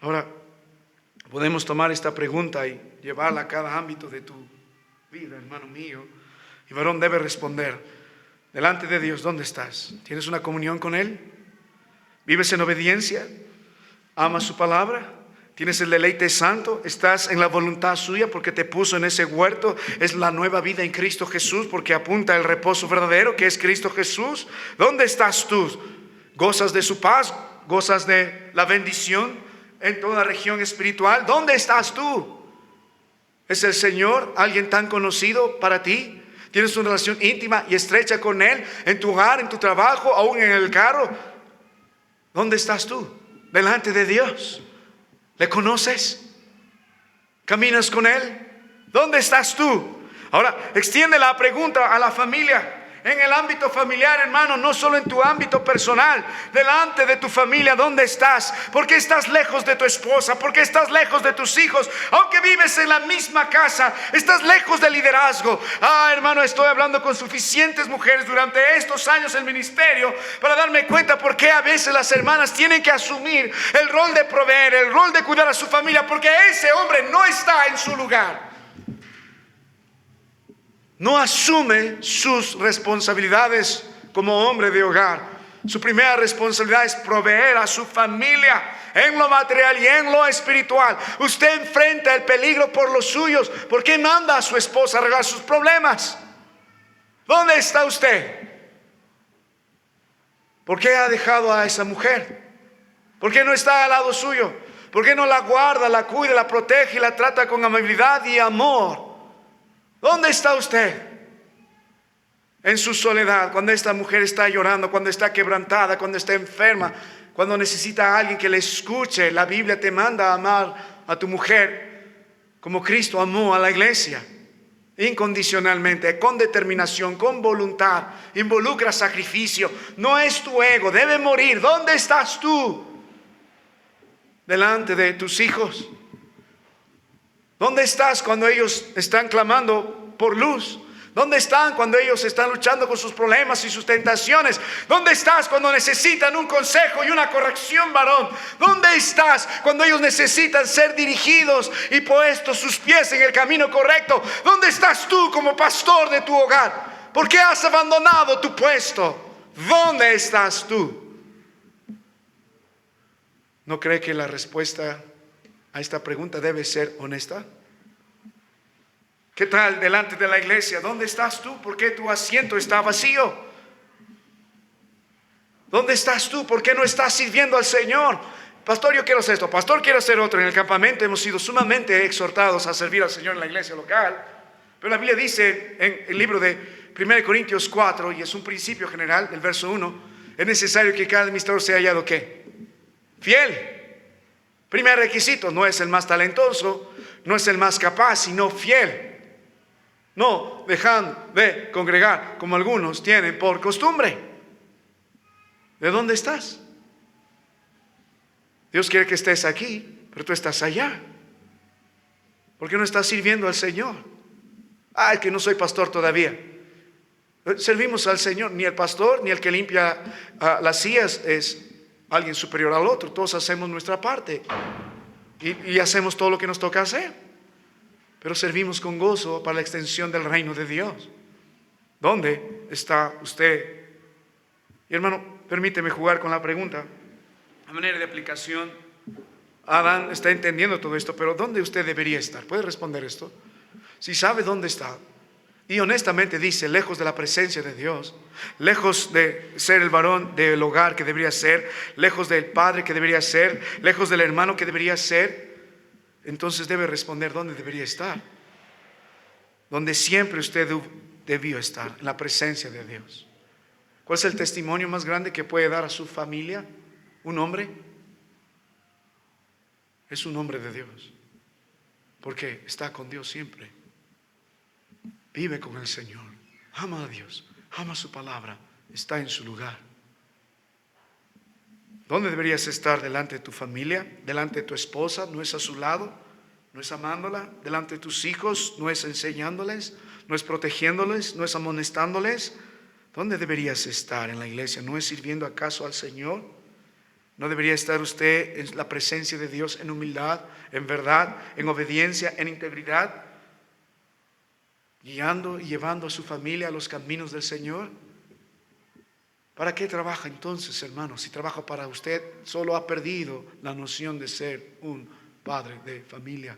Ahora, podemos tomar esta pregunta y llevarla a cada ámbito de tu vida, hermano mío. Y varón debe responder delante de Dios: ¿dónde estás? ¿Tienes una comunión con Él? ¿Vives en obediencia? ¿Amas su palabra? ¿Tienes el deleite santo? ¿Estás en la voluntad suya porque te puso en ese huerto? ¿Es la nueva vida en Cristo Jesús porque apunta al reposo verdadero que es Cristo Jesús? ¿Dónde estás tú? ¿Gozas de su paz? ¿Gozas de la bendición en toda región espiritual? ¿Dónde estás tú? ¿Es el Señor alguien tan conocido para ti? ¿Tienes una relación íntima y estrecha con Él en tu hogar, en tu trabajo, aún en el carro? ¿Dónde estás tú? Delante de Dios. ¿Le conoces? ¿Caminas con Él? ¿Dónde estás tú? Ahora, extiende la pregunta a la familia. En el ámbito familiar, hermano, no solo en tu ámbito personal, delante de tu familia, ¿dónde estás? ¿Por qué estás lejos de tu esposa? ¿Por qué estás lejos de tus hijos? Aunque vives en la misma casa, estás lejos del liderazgo. Hermano, estoy hablando con suficientes mujeres durante estos años en ministerio para darme cuenta por qué a veces las hermanas tienen que asumir el rol de proveer, el rol de cuidar a su familia, porque ese hombre no está en su lugar. No asume sus responsabilidades como hombre de hogar. Su primera responsabilidad es proveer a su familia en lo material y en lo espiritual. Usted enfrenta el peligro por los suyos. ¿Por qué manda a su esposa a arreglar sus problemas? ¿Dónde está usted? ¿Por qué ha dejado a esa mujer? ¿Por qué no está al lado suyo? ¿Por qué no la guarda, la cuida, la protege y la trata con amabilidad y amor? ¿Dónde está usted? En su soledad, cuando esta mujer está llorando, cuando está quebrantada, cuando está enferma, cuando necesita a alguien que le escuche. La Biblia te manda a amar a tu mujer como Cristo amó a la iglesia, incondicionalmente, con determinación, con voluntad. Involucra sacrificio. No es tu ego, debe morir. ¿Dónde estás tú? delante de tus hijos? ¿Dónde estás cuando ellos están clamando por luz? ¿Dónde están cuando ellos están luchando con sus problemas y sus tentaciones? ¿Dónde estás cuando necesitan un consejo y una corrección, varón? ¿Dónde estás cuando ellos necesitan ser dirigidos y puestos sus pies en el camino correcto? ¿Dónde estás tú como pastor de tu hogar? ¿Por qué has abandonado tu puesto? ¿Dónde estás tú? ¿No cree que la respuesta a esta pregunta debe ser honesta? ¿Qué tal delante de la iglesia? ¿Dónde estás tú? ¿Por qué tu asiento está vacío? ¿Dónde estás tú? ¿Por qué no estás sirviendo al Señor? Pastor, yo quiero hacer esto. Pastor, quiero hacer otro. En el campamento hemos sido sumamente exhortados a servir al Señor en la iglesia local. Pero la Biblia dice en el libro de 1 Corintios 4, y es un principio general, el verso 1, es necesario que cada administrador sea hallado ¿qué? Fiel. Primer requisito, no es el más talentoso, no es el más capaz, sino fiel. No dejando de congregar como algunos tienen por costumbre. ¿De dónde estás? Dios quiere que estés aquí, pero tú estás allá. ¿Por qué no estás sirviendo al Señor? Es que no soy pastor todavía. Servimos al Señor. Ni el pastor ni el que limpia las sillas es alguien superior al otro. Todos hacemos nuestra parte y hacemos todo lo que nos toca hacer. Pero servimos con gozo para la extensión del reino de Dios. ¿Dónde está usted? Y hermano, permíteme jugar con la pregunta. A manera de aplicación, Adán está entendiendo todo esto, pero ¿dónde usted debería estar? ¿Puede responder esto? Si sabe dónde está, y honestamente dice, lejos de la presencia de Dios, lejos de ser el varón del hogar que debería ser, lejos del padre que debería ser, lejos del hermano que debería ser, entonces debe responder dónde debería estar. Donde siempre usted debió estar, en la presencia de Dios. ¿Cuál es el testimonio más grande que puede dar a su familia un hombre? Es un hombre de Dios, porque está con Dios siempre. Vive con el Señor, ama a Dios, ama su palabra, está en su lugar. ¿Dónde deberías estar? Delante de tu familia, delante de tu esposa, no es a su lado, no es amándola, delante de tus hijos, no es enseñándoles, no es protegiéndoles, no es amonestándoles. ¿Dónde deberías estar? ¿En la iglesia? ¿No es sirviendo acaso al Señor? ¿No debería estar usted en la presencia de Dios en humildad, en verdad, en obediencia, en integridad, guiando y llevando a su familia a los caminos del Señor? ¿Para qué trabaja entonces, hermano? Si trabaja para usted, solo ha perdido la noción de ser un padre de familia.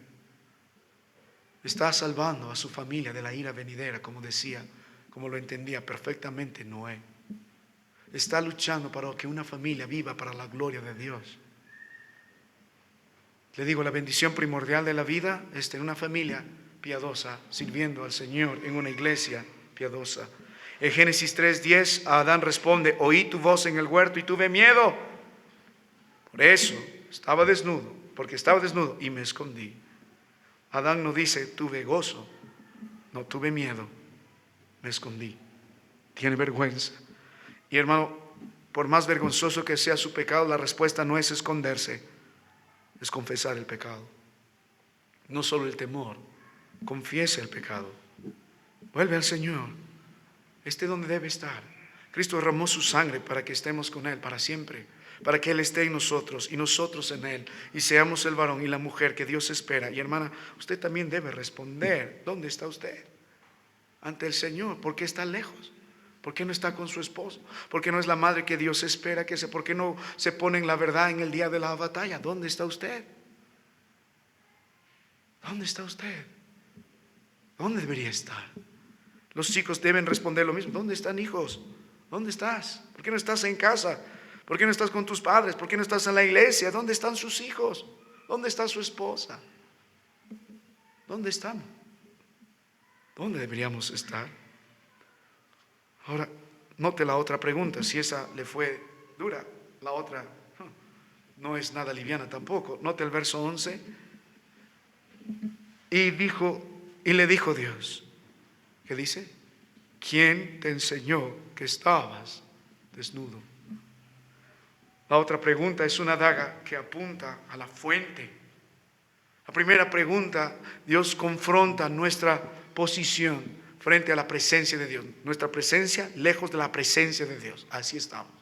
Está salvando a su familia de la ira venidera, como decía, como lo entendía perfectamente Noé. Está luchando para que una familia viva para la gloria de Dios. Le digo, la bendición primordial de la vida es tener una familia piadosa, sirviendo al Señor en una iglesia piadosa. En Génesis 3:10, Adán responde: oí tu voz en el huerto y tuve miedo. Por eso estaba desnudo, porque estaba desnudo y me escondí. Adán no dice tuve gozo, no, tuve miedo, me escondí. Tiene vergüenza. Y hermano, por más vergonzoso que sea su pecado, la respuesta no es esconderse, es confesar el pecado. No solo el temor, confiese el pecado. Vuelve al Señor. Esté donde debe estar. Cristo derramó su sangre para que estemos con Él para siempre, para que Él esté en nosotros y nosotros en Él, y seamos el varón y la mujer que Dios espera. Y hermana, usted también debe responder. ¿Dónde está usted? Ante el Señor. ¿Por qué está lejos? ¿Por qué no está con su esposo? ¿Por qué no es la madre que Dios espera que sea? ¿Por qué no se pone en la verdad en el día de la batalla? ¿Dónde está usted? ¿Dónde está usted? ¿Dónde debería estar? Los chicos deben responder lo mismo. ¿Dónde están, hijos? ¿Dónde estás? ¿Por qué no estás en casa? ¿Por qué no estás con tus padres? ¿Por qué no estás en la iglesia? ¿Dónde están sus hijos? ¿Dónde está su esposa? ¿Dónde están? ¿Dónde deberíamos estar? Ahora, note la otra pregunta, si esa le fue dura, la otra no es nada liviana tampoco. Note el verso 11. Y le dijo Dios, ¿qué dice? ¿Quién te enseñó que estabas desnudo? La otra pregunta es una daga que apunta a la fuente. La primera pregunta, Dios confronta nuestra posición frente a la presencia de Dios. Nuestra presencia lejos de la presencia de Dios. Así estamos.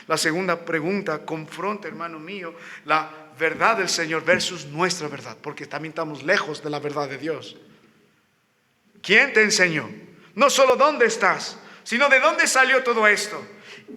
La segunda pregunta confronta, hermano mío, la verdad del Señor versus nuestra verdad, porque también estamos lejos de la verdad de Dios. ¿Quién te enseñó? No solo dónde estás, sino de dónde salió todo esto.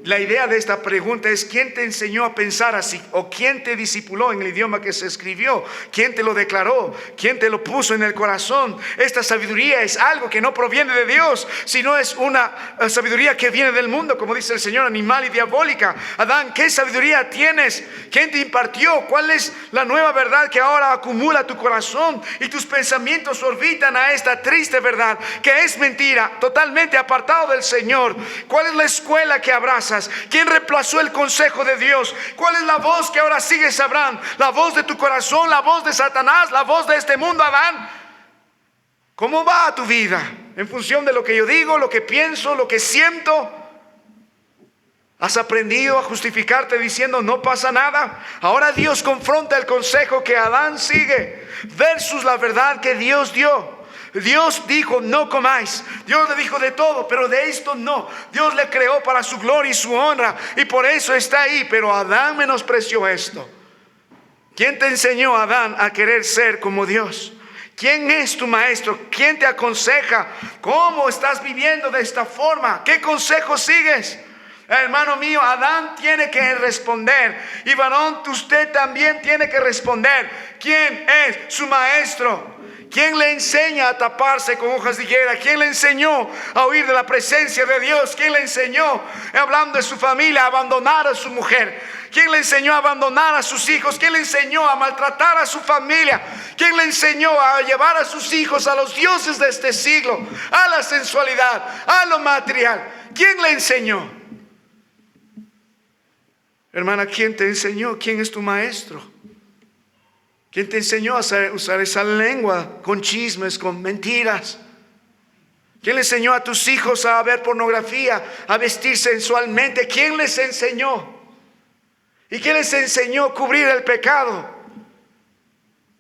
La idea de esta pregunta es: ¿quién te enseñó a pensar así? ¿O quién te discipuló en el idioma que se escribió? ¿Quién te lo declaró? ¿Quién te lo puso en el corazón? Esta sabiduría es algo que no proviene de Dios, sino es una sabiduría que viene del mundo, como dice el Señor, animal y diabólica. Adán, ¿qué sabiduría tienes? ¿Quién te impartió? ¿Cuál es la nueva verdad que ahora acumula tu corazón? Y tus pensamientos orbitan a esta triste verdad, que es mentira, totalmente apartado del Señor. ¿Cuál es la escuela que abrazas? ¿Quién reemplazó el consejo de Dios? ¿Cuál es la voz que ahora sigues, Abraham? ¿La voz de tu corazón? ¿La voz de Satanás? ¿La voz de este mundo, Adán? ¿Cómo va tu vida? ¿En función de lo que yo digo, lo que pienso, lo que siento? ¿Has aprendido a justificarte diciendo no pasa nada? Ahora Dios confronta el consejo que Adán sigue versus la verdad que Dios dio. Dios dijo no comáis. Dios le dijo de todo, pero de esto no. Dios le creó para su gloria y su honra, y por eso está ahí. Pero Adán menospreció esto. ¿Quién te enseñó, Adán, a querer ser como Dios? ¿Quién es tu maestro? ¿Quién te aconseja? ¿Cómo estás viviendo de esta forma? ¿Qué consejo sigues? Hermano mío, Adán tiene que responder, y varón, usted también tiene que responder. ¿Quién es su maestro? ¿Quién le enseña a taparse con hojas de higuera? ¿Quién le enseñó a huir de la presencia de Dios? ¿Quién le enseñó, hablando de su familia, a abandonar a su mujer? ¿Quién le enseñó a abandonar a sus hijos? ¿Quién le enseñó a maltratar a su familia? ¿Quién le enseñó a llevar a sus hijos a los dioses de este siglo, a la sensualidad, a lo material? ¿Quién le enseñó? Hermana, ¿quién te enseñó? ¿Quién es tu maestro? ¿Quién te enseñó a usar esa lengua con chismes, con mentiras? ¿Quién le enseñó a tus hijos a ver pornografía, a vestir sensualmente? ¿Quién les enseñó? ¿Y quién les enseñó a cubrir el pecado?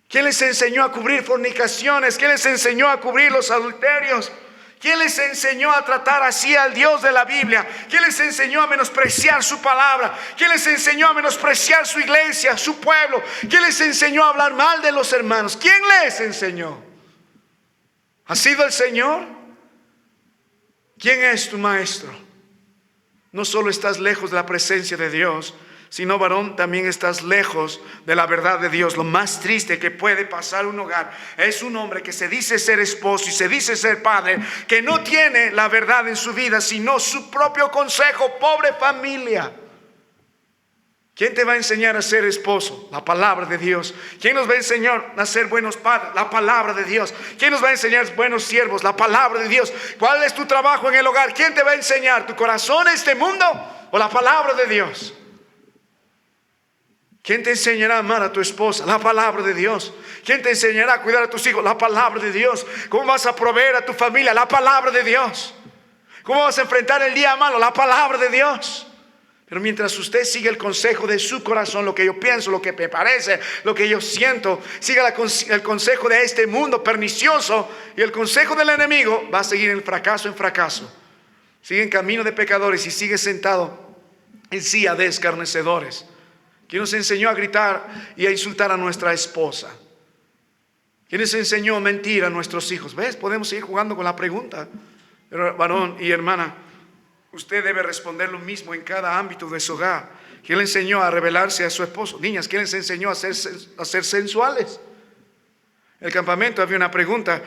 ¿Quién les enseñó a cubrir fornicaciones? ¿Quién les enseñó a cubrir los adulterios? ¿Quién les enseñó a tratar así al Dios de la Biblia? ¿Quién les enseñó a menospreciar su palabra? ¿Quién les enseñó a menospreciar su iglesia, su pueblo? ¿Quién les enseñó a hablar mal de los hermanos? ¿Quién les enseñó? ¿Ha sido el Señor? ¿Quién es tu maestro? No solo estás lejos de la presencia de Dios, sino, varón, también estás lejos de la verdad de Dios. Lo más triste que puede pasar un hogar es un hombre que se dice ser esposo y se dice ser padre, que no tiene la verdad en su vida, sino su propio consejo. Pobre familia. ¿Quién te va a enseñar a ser esposo? La palabra de Dios. ¿Quién nos va a enseñar a ser buenos padres? La palabra de Dios. ¿Quién nos va a enseñar buenos siervos? La palabra de Dios. ¿Cuál es tu trabajo en el hogar? ¿Quién te va a enseñar? ¿Tu corazón, este mundo, o la palabra de Dios? ¿Quién te enseñará a amar a tu esposa? La palabra de Dios. ¿Quién te enseñará a cuidar a tus hijos? La palabra de Dios. ¿Cómo vas a proveer a tu familia? La palabra de Dios. ¿Cómo vas a enfrentar el día malo? La palabra de Dios. Pero mientras usted sigue el consejo de su corazón, lo que yo pienso, lo que me parece, lo que yo siento, siga el consejo de este mundo pernicioso y el consejo del enemigo, va a seguir en fracaso en fracaso. Sigue en camino de pecadores y sigue sentado en silla de escarnecedores. ¿Quién nos enseñó a gritar y a insultar a nuestra esposa? ¿Quién nos enseñó a mentir a nuestros hijos? ¿Ves? Podemos seguir jugando con la pregunta. Pero varón y hermana, usted debe responder lo mismo en cada ámbito de su hogar. ¿Quién le enseñó a rebelarse a su esposo? Niñas, ¿quién les enseñó a ser sensuales? En el campamento había una pregunta: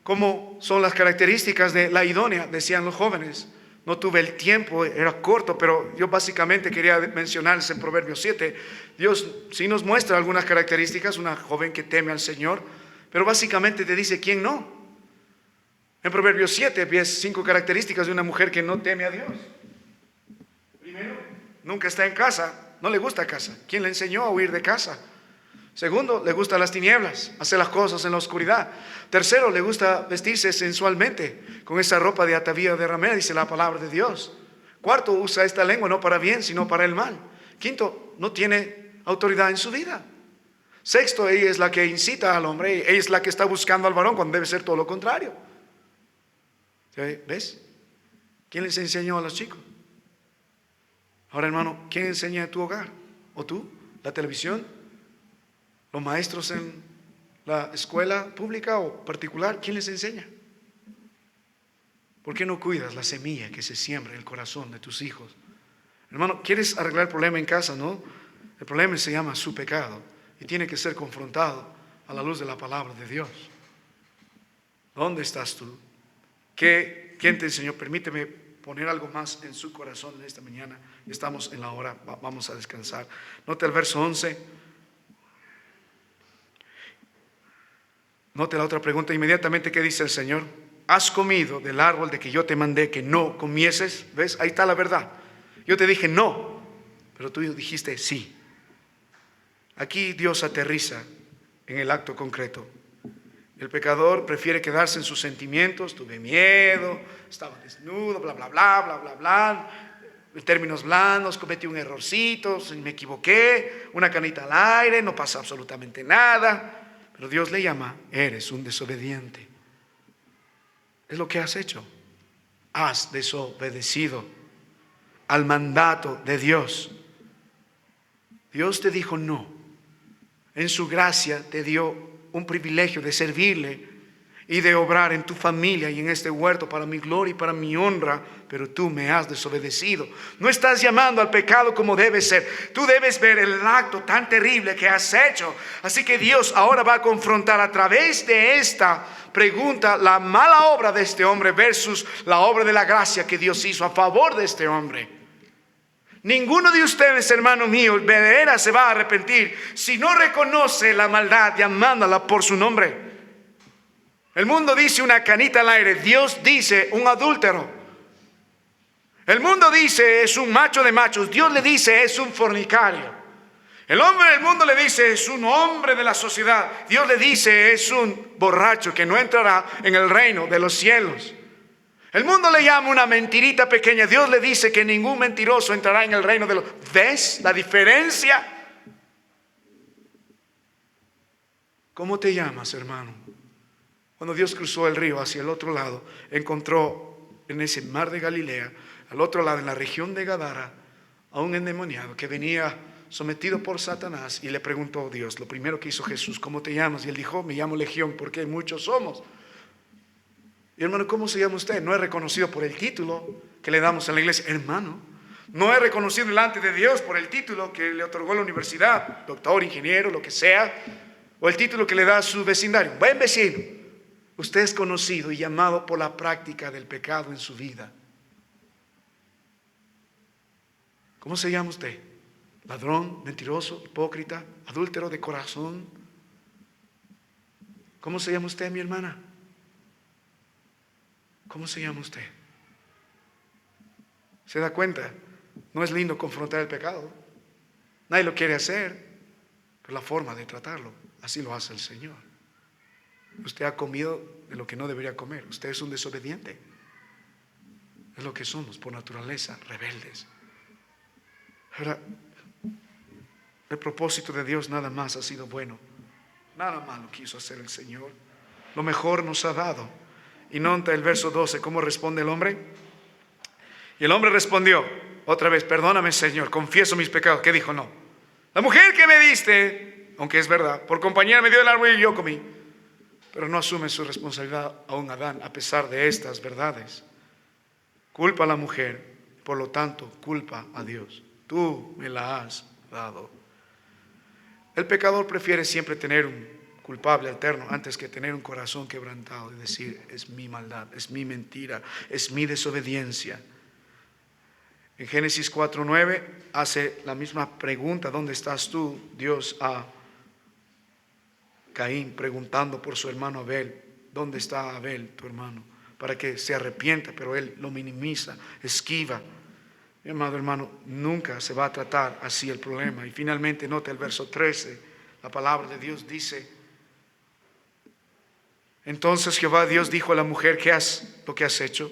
¿cómo son las características de la idónea? Decían los jóvenes. No tuve el tiempo, era corto, pero yo básicamente quería mencionarles en Proverbios 7. Dios sí nos muestra algunas características, una joven que teme al Señor, pero básicamente te dice quién no. En Proverbios 7 ves 5 características de una mujer que no teme a Dios. Primero, nunca está en casa, no le gusta casa. ¿Quién le enseñó a huir de casa? Segundo, le gustan las tinieblas, hacer las cosas en la oscuridad. Tercero, le gusta vestirse sensualmente con esa ropa de atavío de ramera, dice la palabra de Dios. Cuarto, usa esta lengua no para bien, sino para el mal. Quinto, no tiene autoridad en su vida. Sexto, ella es la que incita al hombre, ella es la que está buscando al varón cuando debe ser todo lo contrario. ¿Ves? ¿Quién les enseñó a los chicos? Ahora, hermano, ¿quién enseña en tu hogar? ¿O tú? ¿La televisión? ¿Los maestros en la escuela pública o particular? ¿Quién les enseña? ¿Por qué no cuidas la semilla que se siembra en el corazón de tus hijos? Hermano, ¿quieres arreglar el problema en casa? No. El problema se llama su pecado y tiene que ser confrontado a la luz de la palabra de Dios. ¿Dónde estás tú? ¿Quién te enseñó? Permíteme poner algo más en su corazón en esta mañana. Estamos en la hora, vamos a descansar. Note el verso 11. Note la otra pregunta inmediatamente. ¿Qué dice el Señor? ¿Has comido del árbol de que yo te mandé que no comieses? ¿Ves? Ahí está la verdad. Yo te dije no, pero tú dijiste sí. Aquí Dios aterriza en el acto concreto. El pecador prefiere quedarse en sus sentimientos. Tuve miedo, estaba desnudo, bla, bla, bla, bla, bla, bla. En términos blandos, cometí un errorcito, me equivoqué, una canita al aire, no pasa absolutamente nada. Pero Dios le llama, eres un desobediente. Es lo que has hecho. Has desobedecido al mandato de Dios. Dios te dijo no. En su gracia te dio un privilegio de servirle y de obrar en tu familia y en este huerto para mi gloria y para mi honra, pero tú me has desobedecido. No estás llamando al pecado como debe ser. Tú debes ver el acto tan terrible que has hecho. Así que Dios ahora va a confrontar a través de esta pregunta la mala obra de este hombre versus la obra de la gracia que Dios hizo a favor de este hombre. Ninguno de ustedes, hermano mío, de veras se va a arrepentir si no reconoce la maldad llamándola por su nombre. El mundo dice una canita al aire, Dios dice un adúltero. El mundo dice es un macho de machos, Dios le dice es un fornicario. El hombre del mundo le dice es un hombre de la sociedad, Dios le dice es un borracho que no entrará en el reino de los cielos. El mundo le llama una mentirita pequeña. Dios le dice que ningún mentiroso entrará en el reino de los... ¿Ves la diferencia? ¿Cómo te llamas, hermano? Cuando Dios cruzó el río hacia el otro lado, encontró en ese mar de Galilea, al otro lado, en la región de Gadara, a un endemoniado que venía sometido por Satanás y le preguntó a Dios, lo primero que hizo Jesús, ¿cómo te llamas? Y él dijo, me llamo Legión porque muchos somos. Y hermano, ¿cómo se llama usted? No es reconocido por el título que le damos en la iglesia. Hermano, no es reconocido delante de Dios por el título que le otorgó la universidad, doctor, ingeniero, lo que sea, o el título que le da a su vecindario. Buen vecino. Usted es conocido y llamado por la práctica del pecado en su vida. ¿Cómo se llama usted? Ladrón, mentiroso, hipócrita, adúltero de corazón. ¿Cómo se llama usted, mi hermana? ¿Cómo se llama usted? ¿Se da cuenta? No es lindo confrontar el pecado. Nadie lo quiere hacer, pero la forma de tratarlo, así lo hace el Señor. Usted ha comido de lo que no debería comer. Usted es un desobediente. Es lo que somos por naturaleza, rebeldes. Ahora, el propósito de Dios nada más ha sido bueno. Nada malo quiso hacer el Señor. Lo mejor nos ha dado. Y nota el verso 12, ¿cómo responde el hombre? Y el hombre respondió, otra vez, perdóname, Señor, confieso mis pecados. ¿Qué dijo? No. La mujer que me diste, aunque es verdad, por compañía me dio el árbol y yo comí. Pero no asume su responsabilidad aún Adán, a pesar de estas verdades. Culpa a la mujer, por lo tanto, culpa a Dios. Tú me la has dado. El pecador prefiere siempre tener un culpable alterno antes que tener un corazón quebrantado y decir, es mi maldad, es mi mentira, es mi desobediencia. En Génesis 4:9 hace la misma pregunta, ¿dónde estás tú? Dios a Caín preguntando por su hermano Abel, ¿dónde está Abel, tu hermano? Para que se arrepienta, pero él lo minimiza, esquiva. Mi amado hermano, nunca se va a tratar así el problema. Y finalmente nota el verso 13, la palabra de Dios dice, entonces Jehová Dios dijo a la mujer, ¿qué has lo que has hecho?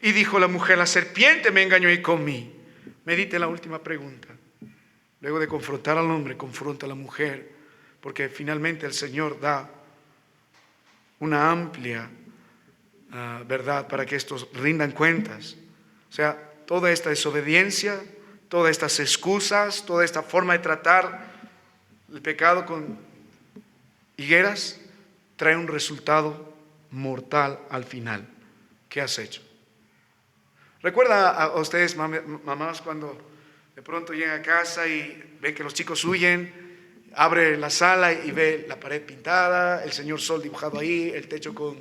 Y dijo la mujer, la serpiente me engañó y comí. Medite la última pregunta. Luego de confrontar al hombre, confronta a la mujer, porque finalmente el Señor da una amplia verdad para que estos rindan cuentas. O sea, toda esta desobediencia, todas estas excusas, toda esta forma de tratar el pecado con higueras, trae un resultado mortal al final. ¿Qué has hecho? ¿Recuerda a ustedes, mamás, cuando de pronto llegan a casa y ven que los chicos huyen, abre la sala y ve la pared pintada, el señor sol dibujado ahí, el techo con,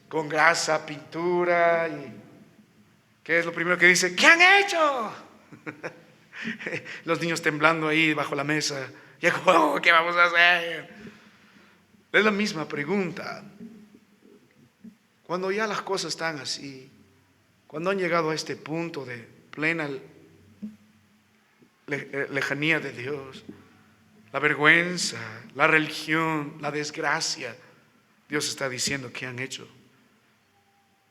con grasa, pintura? Y ¿qué es lo primero que dice? ¿Qué han hecho? Los niños temblando ahí bajo la mesa. Y ¿qué vamos a hacer? Es la misma pregunta. Cuando ya las cosas están así, cuando han llegado a este punto de plena lejanía de Dios, la vergüenza, la religión, la desgracia, Dios está diciendo que han hecho.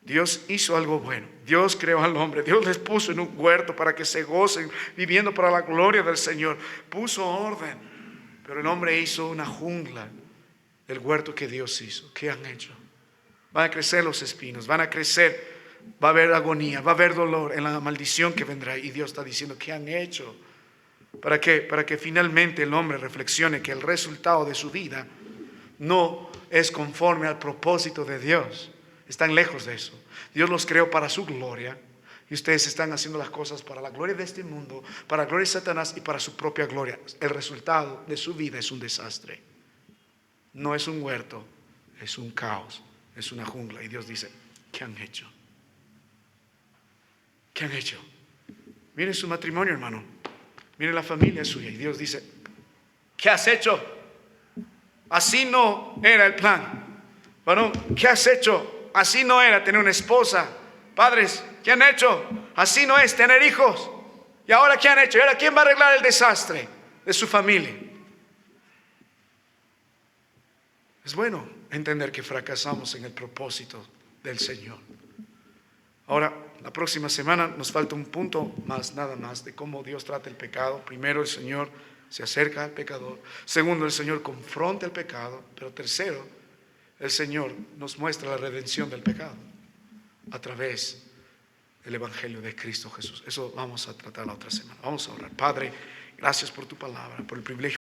Dios hizo algo bueno. Dios creó al hombre. Dios les puso en un huerto para que se gocen viviendo para la gloria del Señor. Puso orden. Pero el hombre hizo una jungla del huerto que Dios hizo. ¿Qué han hecho? Van a crecer los espinos, van a crecer, va a haber agonía, va a haber dolor en la maldición que vendrá. Y Dios está diciendo, ¿qué han hecho? ¿Para qué? Para que finalmente el hombre reflexione que el resultado de su vida no es conforme al propósito de Dios. Están lejos de eso. Dios los creó para su gloria y ustedes están haciendo las cosas para la gloria de este mundo, para la gloria de Satanás y para su propia gloria. El resultado de su vida es un desastre. No es un huerto, es un caos, es una jungla. Y Dios dice, ¿qué han hecho? ¿Qué han hecho? Miren su matrimonio, hermano. Miren la familia suya. Y Dios dice, ¿qué has hecho? Así no era el plan. Varón, ¿qué has hecho? Así no era tener una esposa. Padres, ¿qué han hecho? Así no es tener hijos. ¿Y ahora qué han hecho? ¿Y ahora quién va a arreglar el desastre de su familia? Es bueno entender que fracasamos en el propósito del Señor. Ahora, la próxima semana nos falta un punto más, nada más, de cómo Dios trata el pecado. Primero, el Señor se acerca al pecador. Segundo, el Señor confronta el pecado. Pero tercero, el Señor nos muestra la redención del pecado a través del Evangelio de Cristo Jesús. Eso vamos a tratar la otra semana. Vamos a orar. Padre, gracias por tu palabra, por el privilegio.